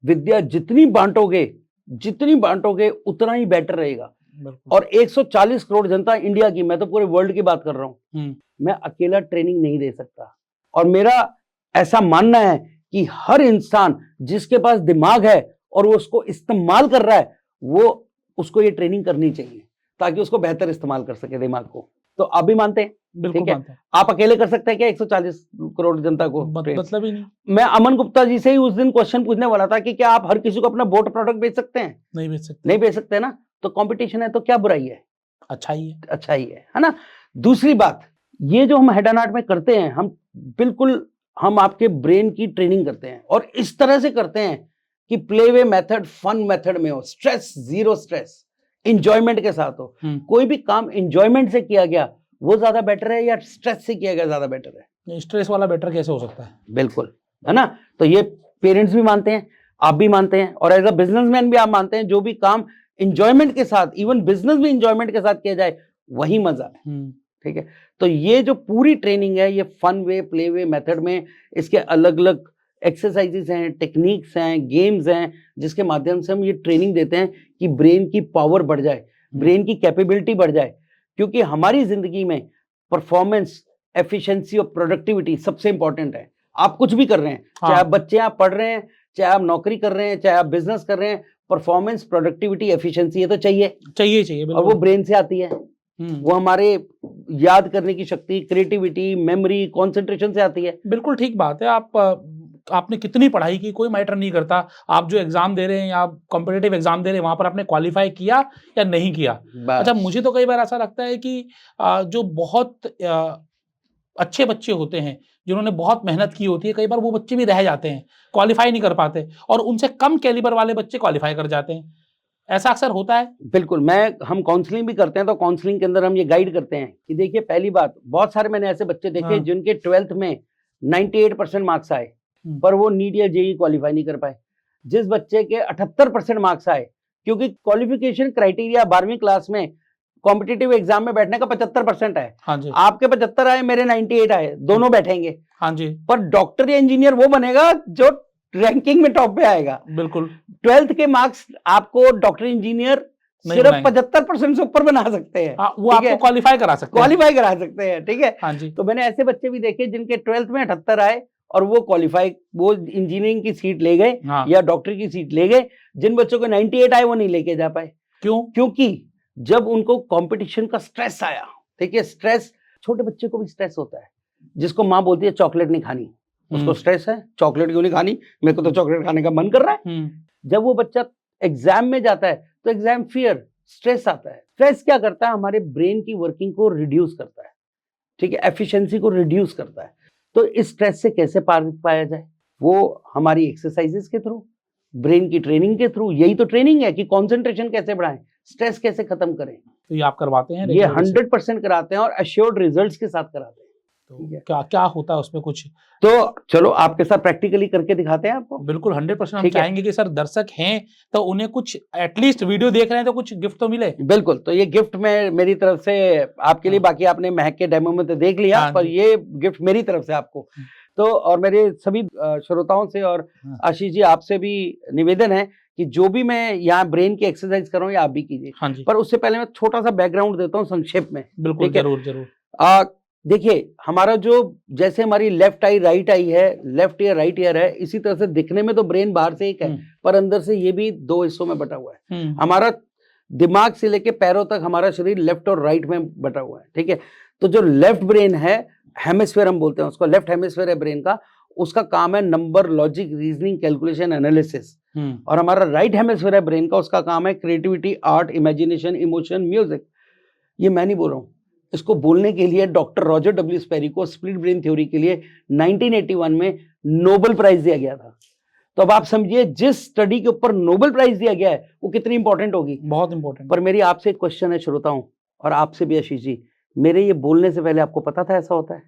विद्या जितनी बांटोगे उतना ही बेटर रहेगा। बिल्कुल। और 140 करोड़ जनता इंडिया की, मैं तो पूरे वर्ल्ड की बात कर रहा हूँ, मैं अकेला ट्रेनिंग नहीं दे सकता। और मेरा ऐसा मानना है कि हर इंसान जिसके पास दिमाग है और वो उसको इस्तेमाल कर रहा है, वो उसको ये ट्रेनिंग करनी चाहिए ताकि उसको बेहतर इस्तेमाल कर सके दिमाग को। तो आप भी मानते हैं? बिल्कुल ठीक है, मानते हैं। आप अकेले कर सकते हैं क्या 140 करोड़ जनता को ट्रेन? मतलब ही नहीं। मैं अमन गुप्ता जी से ही उस दिन क्वेश्चन पूछने वाला था कि क्या आप हर किसी को अपना बोट प्रोडक्ट बेच सकते हैं? नहीं बेच सकते। नहीं बेच सकते ना, तो कंपटीशन है तो क्या बुराई है? अच्छा ही है। अच्छा ही है ना। दूसरी बात, ये जो हम हेड एंड हार्ट में करते हैं, हम आपके ब्रेन की ट्रेनिंग करते हैं, और इस तरह से करते हैं कि play way method, fun method में हो, स्ट्रेस, जीरो स्ट्रेस, इंजॉयमेंट के साथ हो। कोई भी काम इंजॉयमेंट से किया गया वो ज्यादा बेटर है या स्ट्रेस से किया गया ज्यादा बेटर है? स्ट्रेस वाला बेटर कैसे हो सकता है? बिल्कुल, है ना। तो ये पेरेंट्स भी मानते हैं, आप भी मानते हैं, और एज अ बिजनेसमैन भी आप मानते हैं, जो भी काम इंजॉयमेंट के साथ, इवन बिजनेस भी इंजॉयमेंट के साथ किया जाए, वही मजा है। ठीक है, तो ये जो पूरी ट्रेनिंग है, ये fun way, play way method में इसके अलग अलग एक्सरसाइजेस हैं, टेक्निक्स हैं, गेम्स हैं, जिसके माध्यम से हम ये ट्रेनिंग देते हैं कि ब्रेन की पावर बढ़ जाए, ब्रेन की कैपेबिलिटी बढ़ जाए। क्योंकि हमारी जिंदगी में परफॉर्मेंस, एफिशिएंसी और प्रोडक्टिविटी सबसे इंपॉर्टेंट है। आप कुछ भी कर रहे हैं, चाहे आप बच्चे, आप पढ़ रहे हैं, चाहे आप नौकरी कर रहे हैं, चाहे आप बिजनेस कर रहे हैं, परफॉर्मेंस, प्रोडक्टिविटी, एफिशिएंसी, ये तो चाहिए चाहिए और बिल्कुल। वो ब्रेन से आती है। वो हमारे याद करने की शक्ति, क्रिएटिविटी, मेमोरी, कंसंट्रेशन से आती है। बिल्कुल ठीक बात है। आपने कितनी पढ़ाई की कोई मैटर नहीं करता। आप जो एग्जाम दे रहे हैं या कॉम्पिटिटिव एग्जाम दे रहे हैं वहां पर आपने क्वालिफाई किया या नहीं किया। अच्छा, मुझे तो कई बार ऐसा लगता है कि जो बहुत अच्छे बच्चे होते हैं जिन्होंने बहुत मेहनत की होती है, कई बार वो बच्चे भी रह जाते हैं, क्वालिफाई नहीं कर पाते और उनसे कम कैलिबर वाले बच्चे क्वालिफाई कर जाते हैं। ऐसा अक्सर होता है। बिल्कुल, हम काउंसलिंग भी करते हैं, तो काउंसलिंग के अंदर हम ये गाइड करते हैं कि देखिए, पहली बात, बहुत सारे मैंने ऐसे बच्चे देखे हाँ। जिनके 12th में 98% मार्क्स आए, पर वो नीट या जेईई क्वालिफाई नहीं कर पाए। जिस बच्चे के 78% मार्क्स आए, क्योंकि क्वालिफिकेशन क्राइटेरिया 12वीं क्लास में कॉम्पिटिटिव एग्जाम में बैठने का 75% है। हाँ जी, आपके 75 आए, मेरे 98 आए, दोनों बैठेंगे, हाँ जी, पर डॉक्टर या इंजीनियर वो बनेगा जो रैंकिंग में टॉप पे आएगा। बिल्कुल 12th के मार्क्स आपको डॉक्टर इंजीनियर नहीं सिर्फ बनाएंगे। 75% से ऊपर बना सकते हैं। हाँ, वो ठीक आपको है? क्वालिफाई करा सकते हैं। क्वालिफाई करा सकते हैं, ठीक है। हाँ जी, तो मैंने ऐसे बच्चे भी देखे जिनके 12th में 78 आए और वो क्वालिफाई, वो इंजीनियरिंग की सीट ले गए हाँ। या डॉक्टर की सीट ले गए। जिन बच्चों को 98 आए वो नहीं लेके जा पाए। क्यों? क्योंकि जब उनको कंपटीशन का स्ट्रेस आया, देखिए स्ट्रेस, छोटे बच्चे को भी स्ट्रेस होता है, जिसको माँ बोलती है चॉकलेट नहीं खानी, उसको स्ट्रेस है, चॉकलेट क्यों नहीं खानी, मेरे को तो चॉकलेट खाने का मन कर रहा है। जब वो बच्चा एग्जाम में जाता है तो एग्जाम फियर, स्ट्रेस आता है। स्ट्रेस क्या करता है, हमारे ब्रेन की वर्किंग को रिड्यूस करता है, ठीक है, एफिशिएंसी को रिड्यूस करता है। तो इस स्ट्रेस से कैसे पार पाया जाए, वो हमारी एक्सरसाइजेस के थ्रू, ब्रेन की ट्रेनिंग के थ्रू। यही तो ट्रेनिंग है कि कंसंट्रेशन कैसे बढ़ाएं, स्ट्रेस कैसे खत्म करें। तो ये आप करवाते हैं? ये 100% कराते हैं और एश्योर्ड रिजल्ट्स के साथ कराते हैं। तो क्या क्या होता है उसमें कुछ? तो चलो आपके साथ प्रैक्टिकली करके दिखाते हैं आपको। बिल्कुल 100% हम ठीक है। चाहेंगे कि सर दर्शक हैं तो उन्हें कुछ एटलीस्ट वीडियो देख रहे हैं तो कुछ गिफ्ट तो मिले। बिल्कुल, तो ये गिफ्ट मैं मेरी तरफ से आपके लिए, हाँ। बाकी आपने महक के डेमो में तो देख लिया, हाँ पर जी। ये गिफ्ट मेरी तरफ से आपको। तो और मेरे सभी श्रोताओं से और हाँ। आशीष जी आपसे भी निवेदन है कि जो भी मैं यहाँ ब्रेन की एक्सरसाइज कर रहा हूँ ये आप भी कीजिए। हाँ जी, पर उससे पहले मैं छोटा सा बैकग्राउंड देता हूँ संक्षेप में। बिल्कुल ठीक है? जरूर जरूर। देखिए, हमारा जो, जैसे हमारी लेफ्ट आई राइट आई है, लेफ्ट ईयर राइट ईयर है, इसी तरह से दिखने में तो ब्रेन बाहर से एक है, पर अंदर से ये भी 2 हिस्सों में बटा हुआ है। हमारा दिमाग से लेके पैरों तक हमारा शरीर लेफ्ट और राइट में बटा हुआ है, ठीक है। तो जो लेफ्ट ब्रेन है, हेमिस्फीयर हम बोलते हैं उसको, लेफ्ट हेमिस्फीयर है ब्रेन का, उसका काम है number, logic, reasoning, calculation, analysis. और हमारा राइट हेमिस्फीयर है ब्रेन का, उसका काम है creativity, art, imagination, emotion, music. ये मैं नहीं बोल रहा हूँ, इसको बोलने के लिए डॉक्टर रॉजर डब्ल्यू स्पेरी को स्प्लिट ब्रेन थ्योरी के लिए 1981 में नोबेल प्राइज दिया गया था। तो अब आप समझिए, जिस स्टडी के ऊपर नोबेल प्राइज दिया गया है वो कितनी इंपॉर्टेंट होगी। बहुत इंपॉर्टेंट। पर मेरी आपसे एक क्वेश्चन है श्रोताओं, और आपसे भी आशीष जी, मेरे ये बोलने से पहले आपको पता था ऐसा होता है?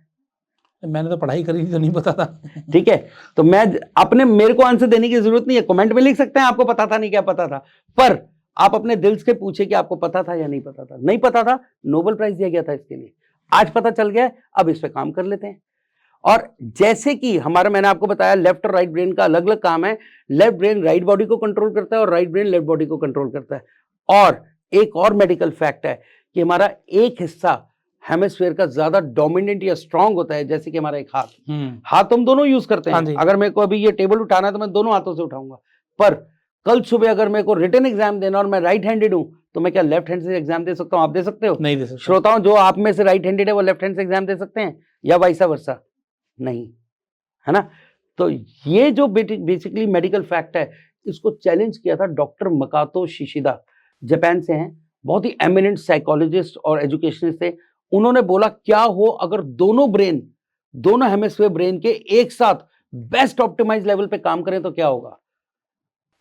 मैंने तो पढ़ाई करी थी तो नहीं पता था। ठीक है, तो मैं अपने, मेरे को आंसर देने की जरूरत नहीं है, कमेंट में लिख सकते हैं आपको पता था नहीं क्या पता था, पर आप अपने दिल से पूछे कि आपको पता था या नहीं पता था। नहीं पता था, नोबेल प्राइज दिया गया था इसके लिए, आज पता चल गया है, अब इस पे काम कर लेते हैं। और जैसे कि हमारा, मैंने आपको बताया लेफ्ट और राइट ब्रेन का अलग अलग काम है। लेफ्ट ब्रेन राइट बॉडी को कंट्रोल करता है और राइट ब्रेन लेफ्ट बॉडी को कंट्रोल करता है। और एक और मेडिकल फैक्ट है कि हमारा एक हिस्सा हेमिस्फीयर का ज्यादा डोमिनेंट या स्ट्रांग होता है, जैसे कि हमारा एक हाथ हम दोनों यूज करते हाँ हैं। जी। अगर मेरे को अभी ये टेबल उठाना है तो मैं दोनों हाथों से उठाऊंगा, पर कल सुबह अगर मेरे को रिटन एग्जाम देना और मैं राइट हैंडेड हूं तो मैं क्या लेफ्ट हैंड से एग्जाम दे सकता हूं? आप दे सकते हो? नहीं दे सकते। श्रोताओं, जो आप में से राइट हैंडेड है वो लेफ्ट हैंड से एग्जाम दे सकते हैं या वाइसा वर्सा? नहीं, है ना। तो ये जो बेसिकली मेडिकल फैक्ट है, इसको चैलेंज किया था डॉक्टर मकातो शिशिदा, जापान से हैं, बहुत ही एमिनेंट साइकोलॉजिस्ट और एजुकेशनिस्ट थे। उन्होंने बोला क्या हो अगर दोनों ब्रेन, दोनों हेमिस्फीयर ब्रेन के एक साथ बेस्ट ऑप्टिमाइज लेवल पे काम करें तो क्या होगा।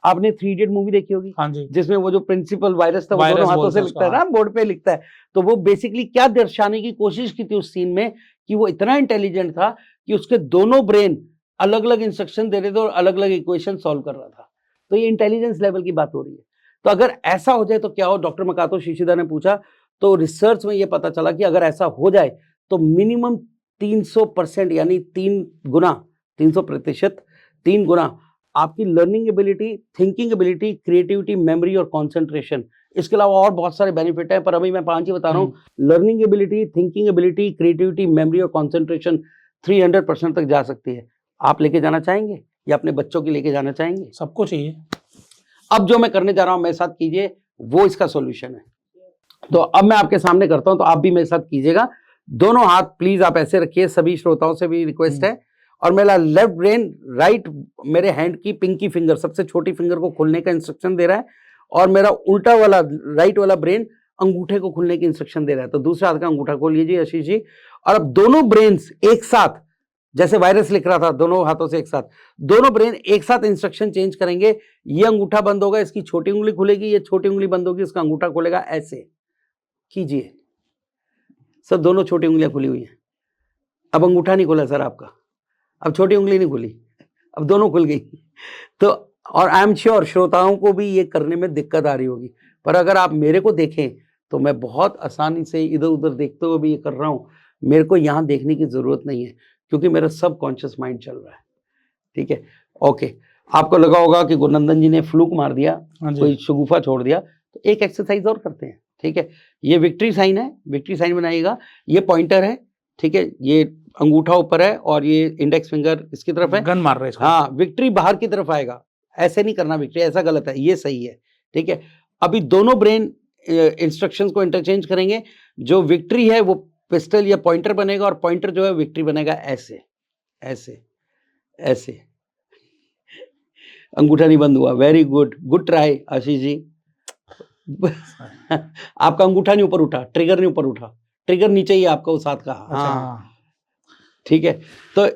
आपने 3 इडियट मूवी देखी होगी, हाँ जी, जिसमें वो जो प्रिंसिपल वायरस था वो वायरस दोनों हाथों बोलते से हैं लिखता है उसको, ना, बोर्ड पे लिखता है। तो वो बेसिकली क्या दर्शाने की कोशिश की थी उस सीन में कि वो इतना इंटेलिजेंट था कि उसके दोनों ब्रेन अलग अलग इंस्ट्रक्शन दे रहे थे और अलग अलग इक्वेशन सॉल्व कर रहा था। तो ये इंटेलिजेंस लेवल की बात हो रही है। तो अगर ऐसा हो जाए तो क्या हो, डॉक्टर मकातो शिशिदा ने पूछा। तो रिसर्च में ये पता चला कि अगर ऐसा हो जाए तो मिनिमम 300% यानी 3 गुना, 300%, 3 गुना आपकी learning ability, thinking ability, creativity, memory और कंसंट्रेशन, इसके अलावा और बहुत सारे बेनिफिट है, पर अभी मैं 5 ही बता रहा हूँ। Learning ability, thinking ability, creativity, memory और कंसंट्रेशन 300% तक जा सकती है। आप लेके जाना चाहेंगे या अपने बच्चों की लेके जाना चाहेंगे? सबको चाहिए। अब जो मैं करने जा रहा हूँ मेरे साथ कीजिए, वो इसका सॉल्यूशन है। तो अब मैं आपके सामने करता हूं, तो आप भी मेरे साथ कीजिएगा। दोनों हाथ प्लीज आप ऐसे रखिए, सभी श्रोताओं से भी रिक्वेस्ट है। और मेरा लेफ्ट ब्रेन राइट मेरे हैंड की पिंकी फिंगर, सबसे छोटी फिंगर को खोलने का इंस्ट्रक्शन दे रहा है, और मेरा उल्टा वाला राइट वाला ब्रेन अंगूठे को खोलने की इंस्ट्रक्शन दे रहा है। तो दूसरे हाथ का अंगूठा खोल लीजिए आशीष जी। और अब दोनों ब्रेन्स एक साथ, जैसे वायरस लिख रहा था दोनों हाथों से एक साथ, दोनों ब्रेन एक साथ इंस्ट्रक्शन चेंज करेंगे। ये अंगूठा बंद होगा, इसकी छोटी उंगली खुलेगी, ये छोटी उंगली बंद होगी, इसका अंगूठा खुलेगा। ऐसे कीजिए। सब दोनों छोटी उंगलियां खुली हुई हैं। अब अंगूठा नहीं खुला सर आपका, अब छोटी उंगली नहीं खुली, अब दोनों खुल गई। तो और आई एम श्योर श्रोताओं को भी ये करने में दिक्कत आ रही होगी, पर अगर आप मेरे को देखें तो मैं बहुत आसानी से इधर उधर देखते हुए भी ये कर रहा हूँ। मेरे को यहाँ देखने की जरूरत नहीं है, क्योंकि मेरा सब कॉन्शियस माइंड चल रहा है। ठीक है, ओके। आपको लगा होगा कि गुरनंदन जी ने फ्लूक मार दिया, कोई शगुफा छोड़ दिया, तो एक एक्सरसाइज और करते हैं। ठीक है, ये विक्ट्री साइन है, विक्ट्री साइन बनाइएगा। ये पॉइंटर है, ठीक है, ये अंगूठा ऊपर है और ये इंडेक्स फिंगर इसकी तरफ है। गन मार रहे हैं। हाँ, विक्ट्री बाहर की तरफ आएगा, ऐसे नहीं करना विक्ट्री, ऐसा गलत है, ये सही है। ठीक है, अभी दोनों ब्रेन इंस्ट्रक्शंस को इंटरचेंज करेंगे। जो विक्ट्री है वो पिस्टल या पॉइंटर बनेगा, और पॉइंटर जो है विक्ट्री बनेगा। ऐसे ऐसे ऐसे, अंगूठा नहीं बंद हुआ। Very good, good try Ashish ji. आपका अंगूठा नहीं ऊपर उठा, ट्रिगर नहीं ऊपर उठा, ट्रिगर नीचे ही आपका उस हाथ का। हाँ, ठीक है। तो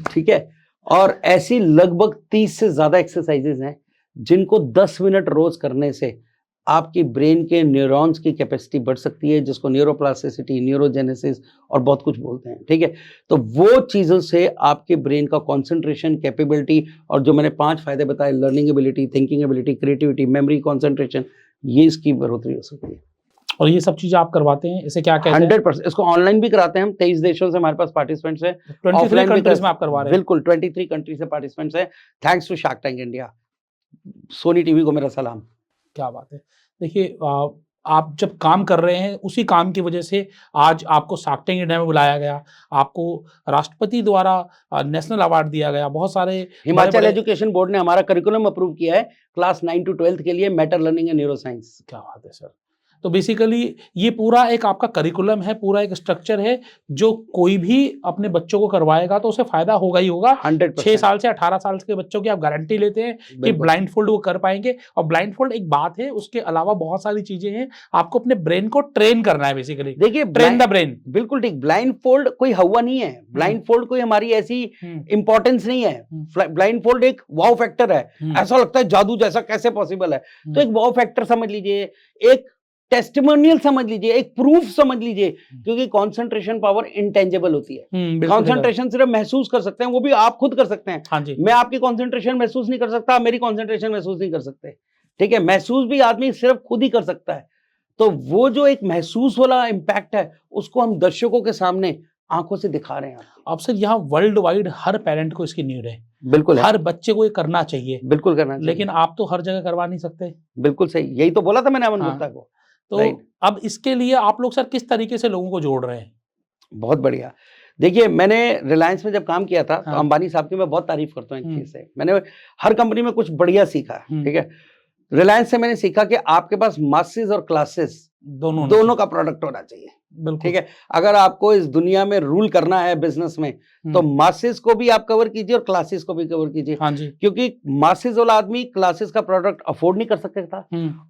ठीक है, और ऐसी लगभग 30 से ज्यादा एक्सरसाइजेज हैं जिनको 10 मिनट रोज करने से आपकी ब्रेन के न्यूरॉन्स की कैपेसिटी बढ़ सकती है, जिसको न्यूरोप्लास्टिसिटी, न्यूरोजेनेसिस और बहुत कुछ बोलते हैं। ठीक है, तो वो चीज़ों से आपके ब्रेन का कंसंट्रेशन, कैपेबिलिटी, और जो मैंने 5 फायदे बताए, learning ability, thinking ability, creativity, memory, concentration, ये इसकी बढ़ोतरी हो सकती है। और ये सब चीजें आप करवाते हैं, इसे क्या कहते हैं? 100%। इसको ऑनलाइन भी कराते हैं हम। 23 देशों से हमारे पास पार्टिसिपेंट्स हैं, 23 कंट्रीज में आप करवा रहे हैं? बिल्कुल, 23 कंट्री से पार्टिसिपेंट्स हैं। Thanks to Shark Tank India, Sony TV को मेरा सलाम। क्या बात है। देखिए, आप जब काम कर रहे हैं, उसी काम की वजह से आज आपको शार्क टैंक इंडिया में बुलाया गया, आपको राष्ट्रपति द्वारा नेशनल अवार्ड दिया गया। बहुत सारे हिमाचल एजुकेशन बोर्ड ने हमारा करिकुलम अप्रूव किया है क्लास 9 to 12 के लिए, matter learning and neuro science. क्या बात है सर। तो बेसिकली ये पूरा एक आपका करिकुलम है, पूरा एक स्ट्रक्चर है, जो कोई भी अपने बच्चों को करवाएगा तो उसे फायदा होगा ही होगा। 100%। 6 साल से 18 साल के बच्चों की आप गारंटी लेते हैं कि ब्लाइंड फोल्ड वो कर पाएंगे। और ब्लाइंड फोल्ड एक बात है, उसके अलावा बहुत सारी चीजें हैं। आपको अपने ब्रेन को ट्रेन करना है बेसिकली। देखिए, ट्रेन द ब्रेन। बिल्कुल ठीक। ब्लाइंड फोल्ड कोई हवा नहीं है, ब्लाइंड फोल्ड कोई हमारी ऐसी इंपॉर्टेंस नहीं है। ब्लाइंड फोल्ड एक वाव फैक्टर है। ऐसा लगता है जादू जैसा, कैसे पॉसिबल है? तो एक वाव फैक्टर समझ लीजिए, एक टेस्टिमोनियल समझ लीजिए, एक प्रूफ समझ लीजिए, क्योंकि कंसंट्रेशन पावर इंटेंजिबल होती है। कंसंट्रेशन सिर्फ महसूस कर सकते हैं, वो भी आप खुद कर सकते हैं। हाँ जी। मैं आपकी कंसंट्रेशन महसूस नहीं कर सकता, मेरी कंसंट्रेशन महसूस नहीं कर सकते। ठीक है, महसूस भी आदमी सिर्फ खुद ही कर सकता है। तो वो जो एक महसूस वाला इंपैक्ट है, उसको हम दर्शकों के सामने आंखों से दिखा रहे हैं। अब सर, यहाँ वर्ल्ड वाइड हर पेरेंट को इसकी नीड है। बिल्कुल है। हर बच्चे को ये करना चाहिए। बिल्कुल करना चाहिए। लेकिन आप तो हर जगह करवा नहीं सकते। बिल्कुल सही, यही तो बोला था मैंने अमन गुप्ता को। तो अब इसके लिए आप लोग सर किस तरीके से लोगों को जोड़ रहे हैं? बहुत बढ़िया। देखिए, मैंने रिलायंस में जब काम किया था, तो अंबानी साहब की मैं बहुत तारीफ करता हूँ एक चीज से। मैंने हर कंपनी में कुछ बढ़िया सीखा है। ठीक है, रिलायंस से मैंने सीखा कि आपके पास मासेस और क्लासेस दोनों का प्रोडक्ट होना चाहिए। ठीक है, अगर आपको इस दुनिया में रूल करना है बिजनेस में, तो मासेस को भी आप कवर कीजिए और क्लासेस को भी कवर कीजिए। हाँ जी। क्योंकि मासेस वाला आदमी क्लासेस का प्रोडक्ट अफोर्ड नहीं कर सकता,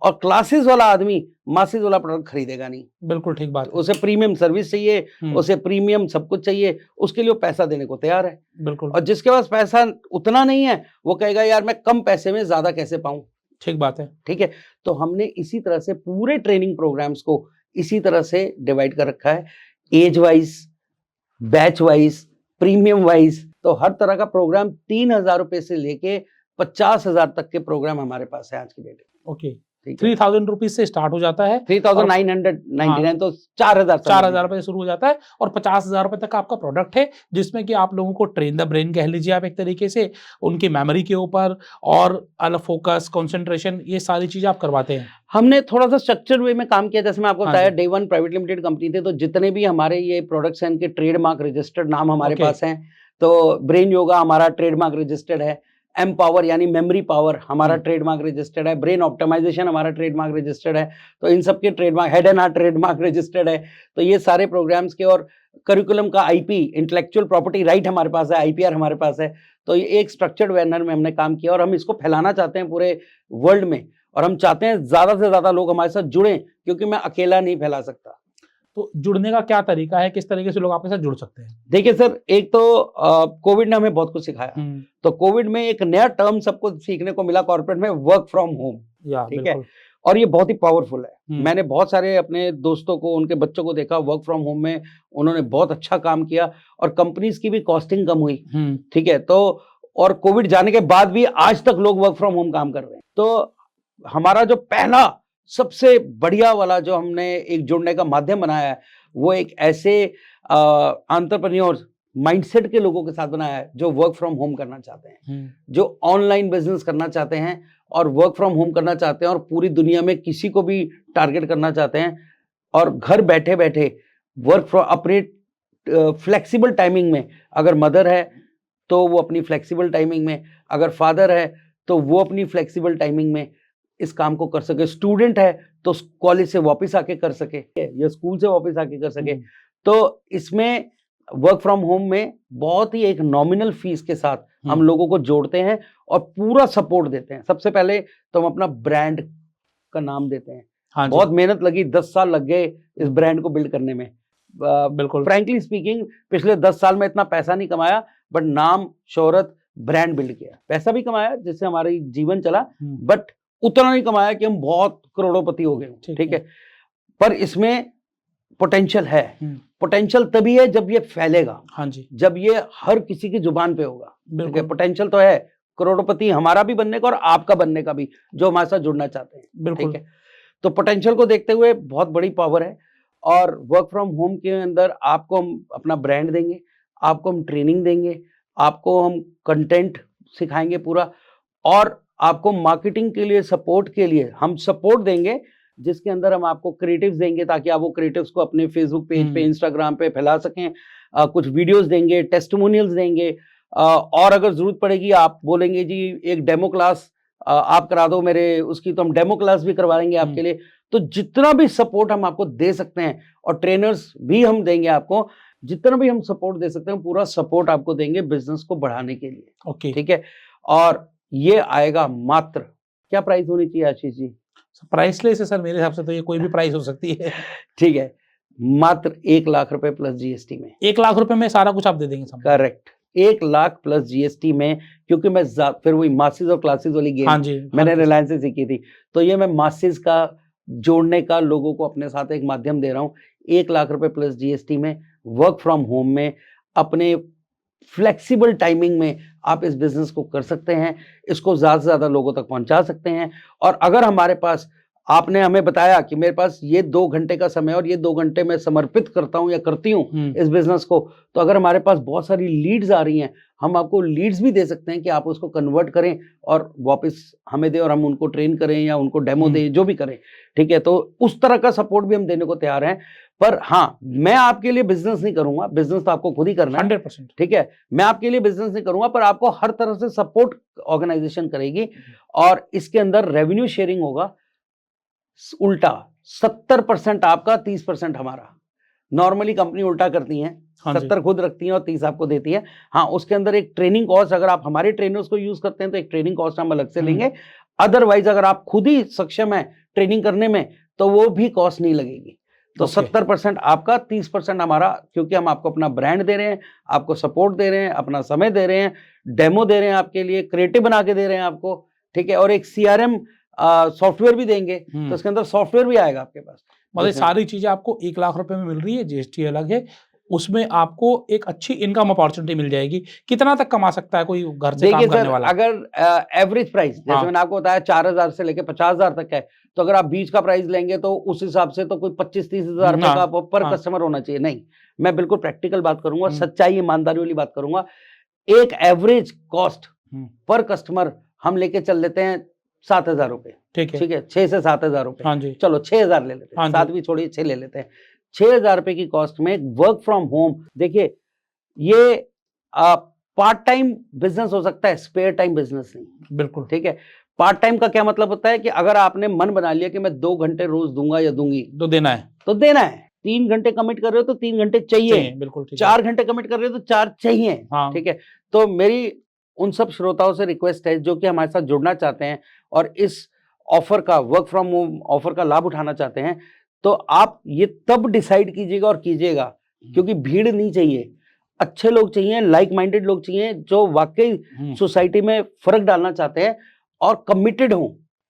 और क्लासेस वाला आदमी मासेस वाला प्रोडक्ट खरीदेगा नहीं। बिल्कुल ठीक बात। उसे प्रीमियम सर्विस चाहिए, उसे प्रीमियम सब कुछ चाहिए, उसके लिए वो पैसा देने को तैयार है। बिल्कुल। और जिसके पास पैसा उतना नहीं है, वो कहेगा यार मैं कम पैसे में ज्यादा कैसे पाऊं। ठीक बात है। ठीक है, तो हमने इसी तरह से पूरे ट्रेनिंग प्रोग्राम्स को इसी तरह से डिवाइड कर रखा है, age wise, batch wise, premium wise. तो हर तरह का प्रोग्राम 3,000 रुपए से लेके 50,000 तक के प्रोग्राम हमारे पास है आज की डेट में। ओके, 3,000 रुपीज से स्टार्ट हो जाता है। 3,999 तो 4,000 रुपए से शुरू हो जाता है, और 50,000 रुपए तक आपका प्रोडक्ट है, जिसमें कि आप लोगों को ट्रेन द ब्रेन कह लीजिए आप एक तरीके से, उनकी मेमोरी के ऊपर, और अलग फोकस, कंसंट्रेशन, ये सारी चीजें आप करवाते हैं। हमने थोड़ा सा स्ट्रक्चर वे में काम किया। जैसे मैं आपको बताया, day one private limited company थे, तो जितने भी हमारे ये प्रोडक्ट्स हैं, इनके ट्रेडमार्क रजिस्टर्ड नाम हमारे पास हैं। तो ब्रेन योगा हमारा ट्रेडमार्क रजिस्टर्ड है, एम्पावर यानी मेमोरी पावर हमारा ट्रेडमार्क रजिस्टर्ड है, ब्रेन ऑप्टिमाइजेशन हमारा ट्रेडमार्क रजिस्टर्ड है, तो इन सब के trademark, head and heart trademark registered है। तो ये सारे प्रोग्राम्स के और करिकुलम का आईपी, इंटेलेक्चुअल प्रॉपर्टी राइट हमारे पास है, आईपीआर हमारे पास है। तो ये एक स्ट्रक्चर्ड मैनर में हमने काम किया और हम इसको फैलाना चाहते हैं पूरे वर्ल्ड में, और हम चाहते हैं ज्यादा से ज्यादा लोग हमारे साथ जुड़ें, क्योंकि मैं अकेला नहीं फैला सकता। तो जुड़ने का क्या तरीका है, किस तरीके से लोग आपके साथ जुड़ सकते हैं? देखिए सर, एक तो कोविड ने हमें बहुत कुछ सिखाया। तो कोविड में एक नया टर्म सबको सीखने को मिला कॉर्पोरेट में, वर्क फ्रॉम होम। ठीक है, और ये बहुत ही पावरफुल है। मैंने बहुत सारे अपने दोस्तों को, उनके बच्चों को देखा वर्क फ्रॉम होम में, उन्होंने बहुत अच्छा काम किया और कंपनीज की भी कॉस्टिंग कम हुई। ठीक है, तो और कोविड जाने के बाद भी आज तक लोग वर्क फ्रॉम होम काम कर रहे हैं। तो हमारा जो पहला सबसे बढ़िया वाला जो हमने एक जुड़ने का माध्यम बनाया है, वो एक ऐसे एंटरप्रेन्योर्स माइंडसेट के लोगों के साथ बनाया है जो वर्क फ्रॉम होम करना चाहते हैं, जो ऑनलाइन बिजनेस करना चाहते हैं और वर्क फ्रॉम होम करना चाहते हैं और पूरी दुनिया में किसी को भी टारगेट करना चाहते हैं, और घर बैठे बैठे वर्क फ्रॉम अपने फ्लेक्सिबल टाइमिंग में, अगर मदर है तो वो अपनी फ्लेक्सिबल टाइमिंग में, अगर फादर है तो वो अपनी फ्लेक्सिबल टाइमिंग में इस काम को कर सके, स्टूडेंट है तो कॉलेज से वापस आके कर सके या स्कूल से वापस आके कर सके। तो इसमें वर्क फ्रॉम होम में बहुत ही एक नॉमिनल फीस के साथ हम लोगों को जोड़ते हैं और पूरा सपोर्ट देते हैं। सबसे पहले तो हम अपना ब्रांड का नाम देते हैं। बहुत मेहनत लगी, 10 साल लग गए इस ब्रांड को बिल्ड करने में। बिल्कुल, फ्रैंकली स्पीकिंग पिछले 10 साल में इतना पैसा नहीं कमाया, बट नाम, शोहरत, ब्रांड बिल्ड किया। पैसा भी कमाया जिससे हमारी जीवन चला, बट उतना नहीं कमाया कि हम बहुत करोड़ोंपति हो गए। ठीक है, पर इसमें पोटेंशियल है। पोटेंशियल तभी है जब ये फैलेगा। हाँ जी, जब ये हर किसी की जुबान पे होगा। ठीक है, पोटेंशियल तो है करोड़पति हमारा भी बनने का और आपका बनने का भी, जो हमारे साथ जुड़ना चाहते हैं। बिल्कुल। ठीक है, तो पोटेंशियल को देखते हुए बहुत बड़ी पावर है। और वर्क फ्रॉम होम के अंदर आपको हम अपना ब्रांड देंगे, आपको हम ट्रेनिंग देंगे, आपको हम कंटेंट सिखाएंगे पूरा, और आपको मार्केटिंग के लिए, सपोर्ट के लिए हम सपोर्ट देंगे, जिसके अंदर हम आपको क्रिएटिव्स देंगे ताकि आप वो क्रिएटिव्स को अपने फेसबुक पेज पे, इंस्टाग्राम पे फैला सकें। कुछ वीडियोस देंगे, टेस्टिमोनियल्स देंगे, और अगर जरूरत पड़ेगी आप बोलेंगे जी एक डेमो क्लास आप करा दो मेरे उसकी, तो हम डेमो क्लास भी करवाएंगे आपके लिए। तो जितना भी सपोर्ट हम आपको दे सकते हैं, और ट्रेनर्स भी हम देंगे आपको, जितना भी हम सपोर्ट दे सकते हैं पूरा सपोर्ट आपको देंगे बिजनेस को बढ़ाने के लिए। ओके, ठीक है, और ये आएगा मात्र, क्या प्राइस होनी चाहिए आशीष जी? प्राइसलेस है सर मेरे हिसाब से, तो ये कोई भी प्राइस हो सकती है। ठीक है, मात्र 1 लाख रुपए प्लस जीएसटी में। 1 लाख रुपए में सारा कुछ आप दे देंगे? करेक्ट, 1 लाख प्लस जीएसटी में, क्योंकि मैं फिर वही मासेस और क्लासेस वाली गेम, हाँ जी, मैंने रिलायंस से सीखी थी, तो ये मैं मासेस का जोड़ने का लोगों को अपने साथ एक माध्यम दे रहा हूँ। 1 लाख रुपए प्लस जीएसटी में, वर्क फ्रॉम होम में, अपने फ्लेक्सिबल टाइमिंग में आप इस बिजनेस को कर सकते हैं, इसको ज्यादा से ज्यादा लोगों तक पहुंचा सकते हैं। और अगर हमारे पास, आपने हमें बताया कि मेरे पास ये 2 घंटे का समय और ये 2 घंटे मैं समर्पित करता हूं या करती हूं इस बिजनेस को, तो अगर हमारे पास बहुत सारी लीड्स आ रही हैं, हम आपको लीड्स भी दे सकते हैं कि आप उसको कन्वर्ट करें और वापस हमें दें और हम उनको ट्रेन करें या उनको डेमो दें, जो भी करें। ठीक है, तो उस तरह का सपोर्ट भी हम देने को तैयार हैं। पर हाँ, मैं आपके लिए बिजनेस नहीं करूंगा, बिजनेस तो आपको खुद ही करना है। 100%। ठीक है, मैं आपके लिए बिजनेस नहीं करूंगा, पर आपको हर तरह से सपोर्ट ऑर्गेनाइजेशन करेगी, और इसके अंदर रेवेन्यू शेयरिंग होगा उल्टा, 70% आपका, 30% हमारा। नॉर्मली कंपनी उल्टा करती हैं, 70 खुद रखती हैं और 30 आपको देती है। हाँ, उसके अंदर एक ट्रेनिंग कॉस्ट, अगर आप हमारे ट्रेनर्स को यूज करते हैं तो एक ट्रेनिंग कॉस्ट हम अलग से लेंगे। अदरवाइज अगर आप खुद ही सक्षम है ट्रेनिंग करने में, तो वो भी कॉस्ट नहीं लगेगी। तो 70% आपका, 30% हमारा, क्योंकि हम आपको अपना ब्रांड दे रहे हैं, आपको सपोर्ट दे रहे हैं, अपना समय दे रहे हैं, डेमो दे रहे हैं आपके लिए, क्रिएटिव बना के दे रहे हैं आपको। ठीक है, और एक CRM सॉफ्टवेयर भी देंगे, तो इसके अंदर सॉफ्टवेयर भी आएगा आपके पास। मतलब सारी चीजें आपको 1 लाख रुपए में मिल रही है, जीएसटी अलग है, उसमें आपको एक अच्छी इनकम अपॉर्चुनिटी मिल जाएगी। कितना तक कमा सकता है कोई घर से काम करने वाला? अगर एवरेज प्राइस, जैसे मैंने आपको बताया 4,000 से लेके 50,000 तक है, तो अगर आप बीच का प्राइस लेंगे तो उस हिसाब से तो कोई 25-30 हजार रुपए का पर कस्टमर होना चाहिए। नहीं, मैं बिल्कुल प्रैक्टिकल बात करूंगा, सच्चाई ईमानदारी वाली बात करूंगा। एक एवरेज कॉस्ट पर कस्टमर हम लेके चल लेते हैं 7,000 रुपए। ठीक है, 6 से 7,000 रुपए। हाँ जी, चलो 6,000 ले लेते हैं, 7 भी छोड़िए, 6 ले लेते हैं। 6,000 रुपए की कॉस्ट में वर्क फ्रॉम होम, देखिए ये पार्ट टाइम बिजनेस हो सकता है, स्पेयर टाइम बिजनेस नहीं। बिल्कुल ठीक है, पार्ट टाइम का क्या मतलब होता है कि अगर आपने मन बना लिया कि मैं 2 घंटे रोज दूंगा या दूंगी, तो देना है, तो देना है। 3 घंटे कमिट कर रहे हो तो 3 घंटे चाहिए, बिल्कुल ठीक है। 4 घंटे कमिट कर रहे हो तो 4 चाहिए। हाँ, ठीक है, तो मेरी उन सब श्रोताओं से रिक्वेस्ट है जो कि हमारे साथ जुड़ना चाहते हैं और इस ऑफर का, वर्क फ्रॉम होम ऑफर का लाभ उठाना चाहते हैं, तो आप ये तब डिसाइड कीजिएगा और कीजिएगा, क्योंकि भीड़ नहीं चाहिए, अच्छे लोग चाहिए, लाइक माइंडेड लोग चाहिए जो वाकई सोसाइटी में फर्क डालना चाहते हैं और कमिटेड हों।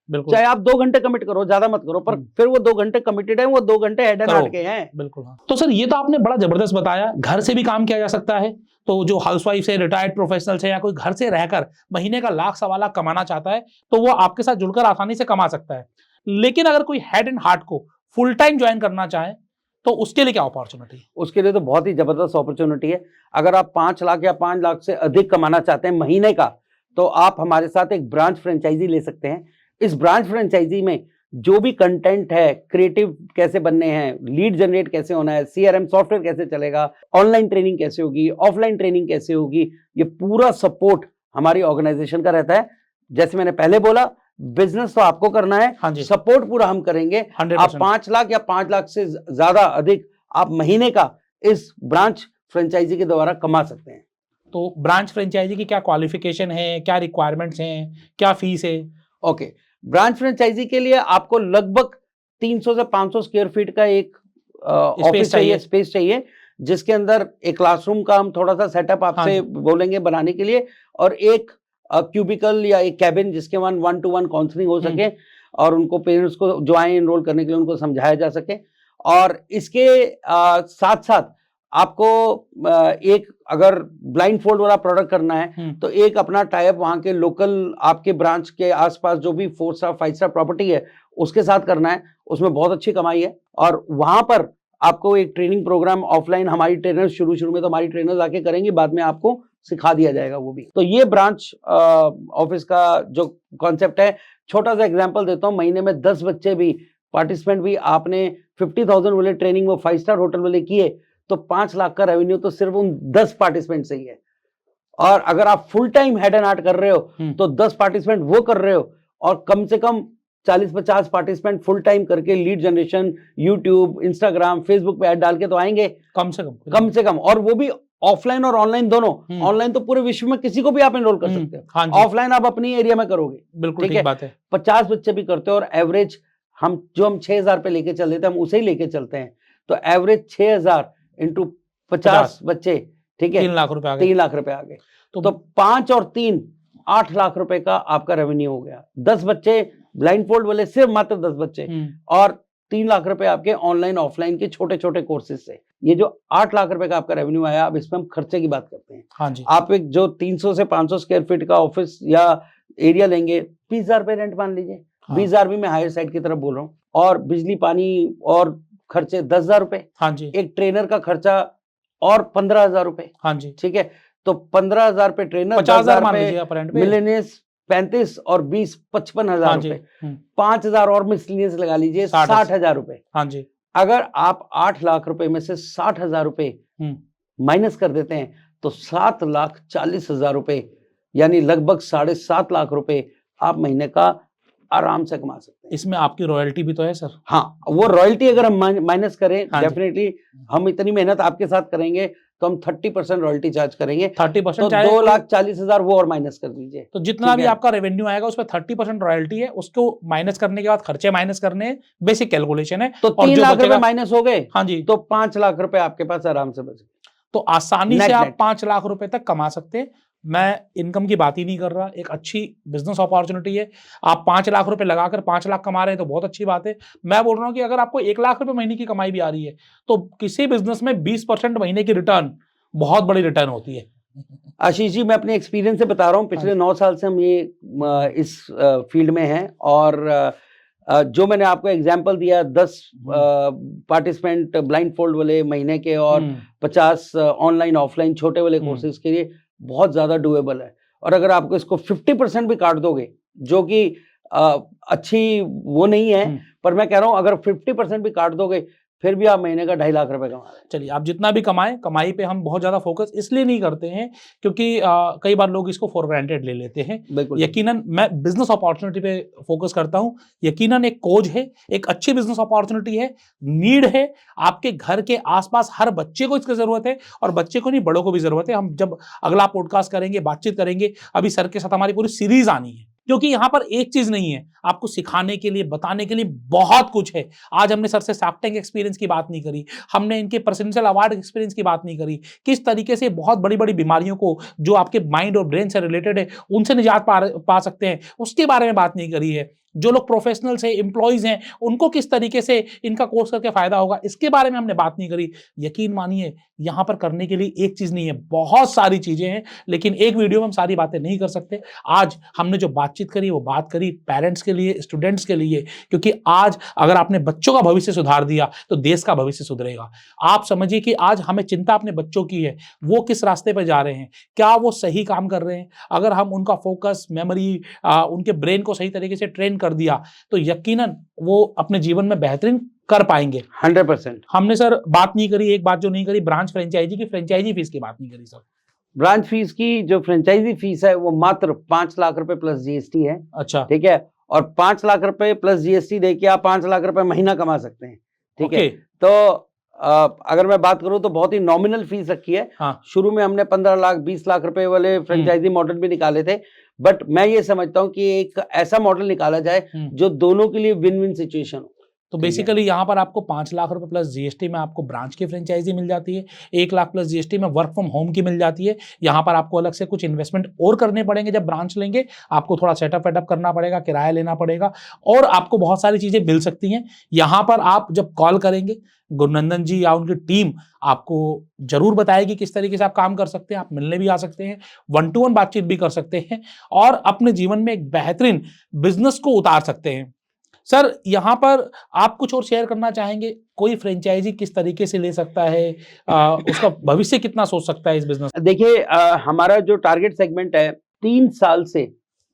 बिल्कुल चाहे आप 2 घंटे कमिट करो, ज्यादा मत करो, पर फिर वो 2 घंटे कमिटेड है, वो 2 घंटे हेड एंड करो। हार्ट के हैं। बिल्कुल हाँ। तो सर ये तो आपने बड़ा जबरदस्त बताया, घर से भी काम किया जा सकता है। तो जो हाउसवाइफ है, रिटायर्ड प्रोफेशनल है, या कोई घर से रहकर महीने का लाख सवा लाख कमाना चाहता है, तो वो आपके साथ जुड़कर आसानी से कमा सकता है। लेकिन अगर कोई हेड एंड हार्ट को फुल टाइम ज्वाइन करना चाहे तो उसके लिए क्या अपॉर्चुनिटी? उसके लिए तो बहुत ही जबरदस्त अपॉर्चुनिटी है। अगर आप 5 लाख या 5 लाख से अधिक कमाना चाहते हैं महीने का, तो आप हमारे साथ एक ब्रांच फ्रेंचाइजी ले सकते हैं। इस ब्रांच फ्रेंचाइजी में जो भी कंटेंट है, क्रिएटिव कैसे बनने हैं, लीड जनरेट कैसे होना है, सीआरएम सॉफ्टवेयर कैसे चलेगा, ऑनलाइन ट्रेनिंग कैसे होगी, ऑफलाइन ट्रेनिंग कैसे होगी, ये पूरा सपोर्ट हमारी ऑर्गेनाइजेशन का रहता है। जैसे मैंने पहले बोला, बिजनेस तो आपको करना है, हाँ जी, सपोर्ट पूरा हम करेंगे। 100%। आप 5 लाख या 5 लाख से ज्यादा अधिक आप महीने का इस ब्रांच फ्रेंचाइजी के द्वारा कमा सकते हैं। तो ब्रांच फ्रेंचाइजी की क्या क्वालिफिकेशन है, क्या रिक्वायरमेंट्स हैं, क्या फीस है? ओके, ब्रांच फ्रेंचाइजी के लिए आपको लगभग 300 से 500 स्क्वायर फीट का एक ऑफिस चाहिए, स्पेस चाहिए, जिसके अंदर एक क्लासरूम का हम थोड़ा सा सेटअप आपसे बोलेंगे बनाने के लिए, और एक क्यूबिकल या एक कैबिन जिसके 1-to-1 काउंसलिंग हो सके और उनको पेरेंट्स को जो आए एनरोल करने के लिए उनको समझाया जा सके। और इसके साथ साथ आपको एक अगर ब्लाइंड फोल्ड वाला प्रोडक्ट करना है तो एक अपना टाइप वहाँ के लोकल आपके ब्रांच के आसपास जो भी 4 स्टार 5 स्टार प्रॉपर्टी है उसके साथ करना है। उसमें बहुत अच्छी कमाई है और वहाँ पर आपको एक ट्रेनिंग प्रोग्राम ऑफलाइन, हमारी ट्रेनर्स शुरू में तो हमारी ट्रेनर्स आके करेंगे, बाद में आपको सिखा दिया जाएगा वो भी। तो ये ब्रांच ऑफिस का जो कॉन्सेप्ट है, छोटा सा एग्जांपल देता हूँ, महीने में 10 बच्चे भी पार्टिसिपेंट भी आपने 50,000 वाले ट्रेनिंग वो 5 स्टार होटल वाले किए तो 5 लाख का रेवेन्यू तो सिर्फ उन 10 पार्टिसिपेंट से ही है। और अगर आप full time head and heart कर रहे हो तो 10 पार्टिसिपेंट वो कर रहे हो और कम से कम 40-50 पार्टिसिपेंट फुल टाइम करके lead generation, YouTube, Instagram, Facebook पे ऐड डाल के तो आएंगे कम से कम, और वो भी ऑफलाइन और ऑनलाइन दोनों। ऑनलाइन तो पूरे विश्व में किसी को भी आप एनरोल कर सकते हो, हाँ ऑफलाइन आप अपनी एरिया में करोगे। बिल्कुल ठीक बात है। 50 बच्चे भी करते हो और एवरेज हम 6,000 पे लेके चल देते हैं, हम उसे ही लेके चलते हैं, तो एवरेज 6,000 इंटू 50 बच्चे, ठीक है, 3 लाख रुपए आ गए। 3 लाख रुपए आ गए। तो 5 और 3 8 लाख रुपए का आपका रेवेन्यू हो गया। 10 बच्चे ब्लाइंड फोल्ड वाले, सिर्फ मात्र 10 बच्चे, और 3 लाख रुपए आपके ऑनलाइन ऑफलाइन के छोटे छोटे कोर्सेज से। ये जो 8 लाख रुपए का आपका रेवेन्यू आया, अब इसमें हम खर्चे की बात करते हैं। हाँ जी। आप एक जो 300 से 500 स्क्वायर फीट का ऑफिस या एरिया लेंगे, 20,000 रुपए रेंट मान लीजिए। 20,000 भी मैं हायर साइड की तरफ बोल रहा हूँ, और बिजली पानी और खर्चे 10,000 रुपए। हाँ जी। एक ट्रेनर का खर्चा और 15,000 रुपए। हाँ जी, ठीक है, तो 15,000 पे ट्रेनर, 50,000 मान लीजिए आप रेंट पे। मिलेनियस 35 और 20 55,000 रुपए, 5,000 और मिसलिनियस लगा लीजिए, 60,000 रुपए। हाँ जी। अगर आप 8 लाख रुपए में से 60,000 रुपए माइनस कर देते हैं तो 7,40,000 रुपए, यानी लगभग 7.5 लाख रुपए आप महीने का आराम से कमा सकते हैं। इसमें आपकी रॉयल्टी भी तो है सर। हाँ, वो रॉयल्टी अगर हम माइनस करें, हाँ डेफिनेटली हम इतनी मेहनत आपके साथ करेंगे तो हम 30% रॉयल्टी चार्ज करेंगे। 30% तो 2,40,000 वो और माइनस कर दीजिए। तो जितना भी आपका रेवेन्यू आएगा उसमें 30% रॉयल्टी है, उसको माइनस करने के बाद खर्चे माइनस करने हैं, बेसिक कैलकुलेशन है। तो 3 लाख रुपए माइनस हो गए। हाँ जी, तो 5 लाख रुपए आपके पास आराम से बचे। तो आसानी से आप 5 लाख रुपए तक कमा सकते हैं। मैं इनकम की बात ही नहीं कर रहा, एक अच्छी बिजनेस अपॉर्चुनिटी है। आप 5 लाख रुपए लगाकर 5 लाख कमा रहे हैं तो बहुत अच्छी बात है। मैं बोल रहा हूँ कि अगर आपको 1 लाख रुपए महीने की कमाई भी आ रही है तो किसी बिजनेस में 20% महीने की रिटर्न बहुत बड़ी रिटर्न होती है। आशीष जी, मैं अपने एक्सपीरियंस से बता रहा हूँ, पिछले 9 साल से हम ये इस फील्ड में हैं, और जो मैंने आपको एग्जांपल दिया, 10 पार्टिसिपेंट ब्लाइंड फोल्ड वाले महीने के और 50 ऑनलाइन ऑफलाइन छोटे वाले कोर्सेज के लिए बहुत ज़्यादा डुएबल है। और अगर आपको इसको 50% भी काट दोगे, जो कि अच्छी वो नहीं है, पर मैं कह रहा हूँ अगर 50% भी काट दोगे फिर भी आप महीने का 2.5 लाख रुपए कमा रहे हैं। चलिए, आप जितना भी कमाएं, कमाई पे हम बहुत ज्यादा फोकस इसलिए नहीं करते हैं क्योंकि कई बार लोग इसको फॉर ग्रांटेड ले लेते हैं। बिल्कुल यकीनन मैं बिजनेस अपॉर्चुनिटी पे फोकस करता हूं। यकीनन एक खोज है, एक अच्छी बिजनेस अपॉर्चुनिटी है, नीड है। आपके घर के आसपास हर बच्चे को इसकी जरूरत है, और बच्चे को नहीं, बड़ों को भी जरूरत है। हम जब अगला पॉडकास्ट करेंगे, बातचीत करेंगे, अभी सर के साथ हमारी पूरी सीरीज आनी है, क्योंकि यहां पर एक चीज नहीं है, आपको सिखाने के लिए, बताने के लिए बहुत कुछ है। आज हमने सर से शार्क टैंक एक्सपीरियंस की बात नहीं करी, हमने इनके प्रेसिडेंशियल अवार्ड एक्सपीरियंस की बात नहीं करी, किस तरीके से बहुत बड़ी बड़ी बीमारियों को जो आपके माइंड और ब्रेन से रिलेटेड है उनसे निजात पा सकते हैं, उसके बारे में बात नहीं करी है। जो लोग प्रोफेशनल्स हैं, एम्प्लॉयज हैं, उनको किस तरीके से इनका कोर्स करके फायदा होगा, इसके बारे में हमने बात नहीं करी। यकीन मानिए, यहां पर करने के लिए एक चीज नहीं है, बहुत सारी चीजें हैं, लेकिन एक वीडियो में हम सारी बातें नहीं कर सकते। आज हमने जो बातचीत करी वो बात करी पेरेंट्स के लिए, स्टूडेंट्स के लिए, क्योंकि आज अगर आपने बच्चों का भविष्य सुधार दिया तो देश का भविष्य सुधरेगा। आप समझिए कि आज हमें चिंता अपने बच्चों की है, वो किस रास्ते पर जा रहे हैं, क्या वो सही काम कर रहे हैं। अगर हम उनका फोकस, मेमोरी, उनके ब्रेन को सही तरीके से ट्रेन कर दिया तो यकीनन वो अपने जीवन में बेहतरीन कर पाएंगे। 100%। हमने सर बात नहीं करी, एक बात जो नहीं करी, ब्रांच फ्रेंचाइजी की फ्रेंचाइजी फीस की बात नहीं करी सर। ब्रांच फीस की जो फ्रेंचाइजी फीस है वो मात्र 5 लाख रुपए प्लस जीएसटी है। अच्छा, ठीक है, और 5 लाख रुपए प्लस जीएसटी देके आप 5 लाख रुपए महीना कमा सकते हैं। ठीक है, तो अगर मैं बात करूं तो बहुत ही नॉमिनल फीस रखी है। हाँ। शुरू में हमने 15 लाख 20 लाख रुपए वाले फ्रेंचाइजी मॉडल भी निकाले थे, बट मैं ये समझता हूं कि एक ऐसा मॉडल निकाला जाए जो दोनों के लिए विन विन सिचुएशन हो। तो बेसिकली यहाँ पर आपको 5 लाख रुपए प्लस जीएसटी में आपको ब्रांच की फ्रेंचाइजी मिल जाती है, 1 लाख प्लस जीएसटी में वर्क फ्रॉम होम की मिल जाती है। यहाँ पर आपको अलग से कुछ इन्वेस्टमेंट और करने पड़ेंगे। जब ब्रांच लेंगे आपको थोड़ा सेटअप वेटअप करना पड़ेगा, किराया लेना पड़ेगा, और आपको बहुत सारी चीजें मिल सकती हैं। यहाँ पर आप जब कॉल करेंगे, गुरुनंदन जी या उनकी टीम आपको जरूर बताएगी किस तरीके से आप काम कर सकते हैं। आप मिलने भी आ सकते हैं, 1-to-1 बातचीत भी कर सकते हैं, और अपने जीवन में एक बेहतरीन बिजनेस को उतार सकते हैं। सर, यहाँ पर आप कुछ और शेयर करना चाहेंगे? कोई फ्रेंचाइजी किस तरीके से ले सकता है, उसका भविष्य कितना सोच सकता है इस बिजनेस? देखिए, हमारा जो टारगेट सेगमेंट है 3 साल से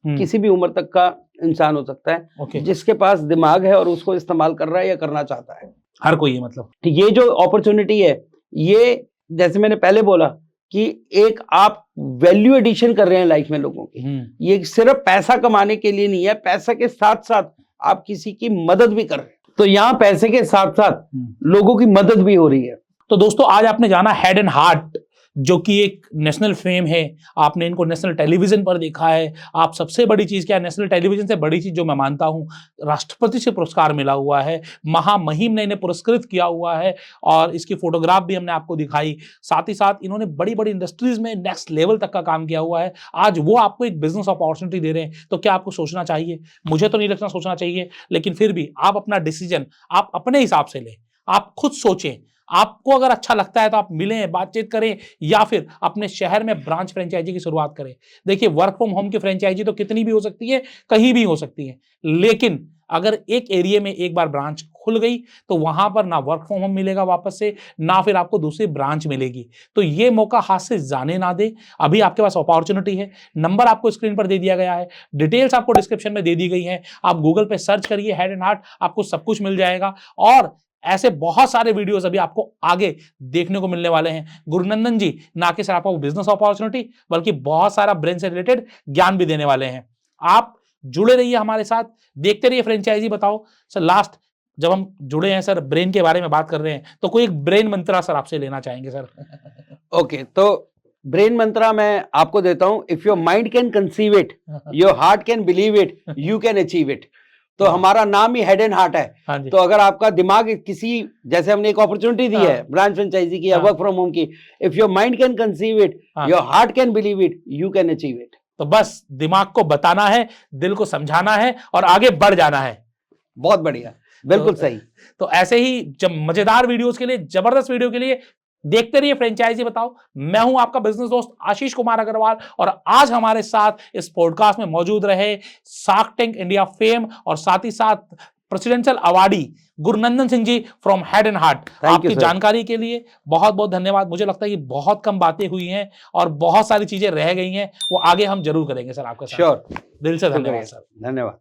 किसी भी उम्र तक का इंसान हो सकता है, जिसके पास दिमाग है और उसको इस्तेमाल कर रहा है या करना चाहता है। हर कोई है, मतलब ये जो अपॉर्चुनिटी है, ये जैसे मैंने पहले बोला कि एक आप वैल्यू एडिशन कर रहे हैं लाइफ में लोगों की। ये सिर्फ पैसा कमाने के लिए नहीं है, पैसा के साथ साथ आप किसी की मदद भी कर रहे हैं। तो यहाँ पैसे के साथ साथ लोगों की मदद भी हो रही है। तो दोस्तों, आज आपने जाना हेड एंड हार्ट, जो कि एक नेशनल फेम है। आपने इनको नेशनल टेलीविजन पर देखा है। आप सबसे बड़ी चीज क्या है, नेशनल टेलीविजन से बड़ी चीज जो मैं मानता हूं, राष्ट्रपति से पुरस्कार मिला हुआ है, महामहिम ने इन्हें पुरस्कृत किया हुआ है, और इसकी फोटोग्राफ भी हमने आपको दिखाई। साथ ही साथ इन्होंने बड़ी बड़ी इंडस्ट्रीज में नेक्स्ट लेवल तक का काम किया हुआ है। आज वो आपको एक बिजनेस अपॉर्चुनिटी दे रहे हैं, तो क्या आपको सोचना चाहिए? मुझे तो नहीं लगता सोचना चाहिए, लेकिन फिर भी आप अपना डिसीजन आप अपने हिसाब से लें, आप खुद सोचें। आपको अगर अच्छा लगता है तो आप मिलें, बातचीत करें, या फिर अपने शहर में ब्रांच फ्रेंचाइजी की शुरुआत करें। देखिए, वर्क फ्रॉम होम की फ्रेंचाइजी तो कितनी भी हो सकती है, कहीं भी हो सकती है, लेकिन अगर एक एरिया में एक बार ब्रांच खुल गई तो वहां पर ना वर्क फ्रॉम होम मिलेगा वापस से, ना फिर आपको दूसरी ब्रांच मिलेगी। तो ये मौका हाथ से जाने ना दे। अभी आपके पास अपॉर्चुनिटी है। नंबर आपको स्क्रीन पर दे दिया गया है, डिटेल्स आपको डिस्क्रिप्शन में दे दी गई है। आप गूगल पे सर्च करिए हेड एंड हार्ट, आपको सब कुछ मिल जाएगा। और ऐसे बहुत सारे वीडियोस अभी आपको आगे देखने को मिलने वाले हैं। गुरुनंदन जी ना कि सिर्फ आपको बिजनेस अपॉर्चुनिटी, बल्कि बहुत सारा ब्रेन से रिलेटेड ज्ञान भी देने वाले हैं। आप जुड़े रहिए हमारे साथ, देखते रहिए फ्रेंचाइजी बताओ। सर, लास्ट जब हम जुड़े हैं सर, ब्रेन के बारे में बात कर रहे हैं, तो कोई एक ब्रेन मंत्रा सर आपसे लेना चाहेंगे सर? ओके, तो ब्रेन मंत्रा मैं आपको देता हूं, if your mind can conceive it, your heart can believe it, you can achieve it. तो हमारा नाम ही हेड एंड हार्ट है। तो अगर आपका दिमाग किसी, जैसे हमने एक अपॉर्चुनिटी दी है ब्रांच फ्रेंचाइजी की या वर्क फ्रॉम होम की, if your mind can conceive it, your heart can believe it, you can achieve it. तो बस दिमाग को बताना है, दिल को समझाना है, और आगे बढ़ जाना है। बहुत बढ़िया, बिल्कुल सही। तो ऐसे ही जब मजेदार वीडियोस के लिए, जबरदस्त वीडियो के लिए देखते रहिए फ्रेंचाइजी बताओ। मैं हूं आपका बिजनेस दोस्त आशीष कुमार अग्रवाल, और आज हमारे साथ इस पॉडकास्ट में मौजूद रहे शार्क टैंक इंडिया फेम और साथ ही साथ presidential awardee Gurunandan Singh ji from head and heart. आपकी जानकारी के लिए बहुत बहुत धन्यवाद। मुझे लगता है कि बहुत कम बातें हुई हैं और बहुत सारी चीजें रह गई हैं, वो आगे हम जरूर करेंगे सर आपके साथ। श्योर, दिल से धन्यवाद सर। धन्यवाद।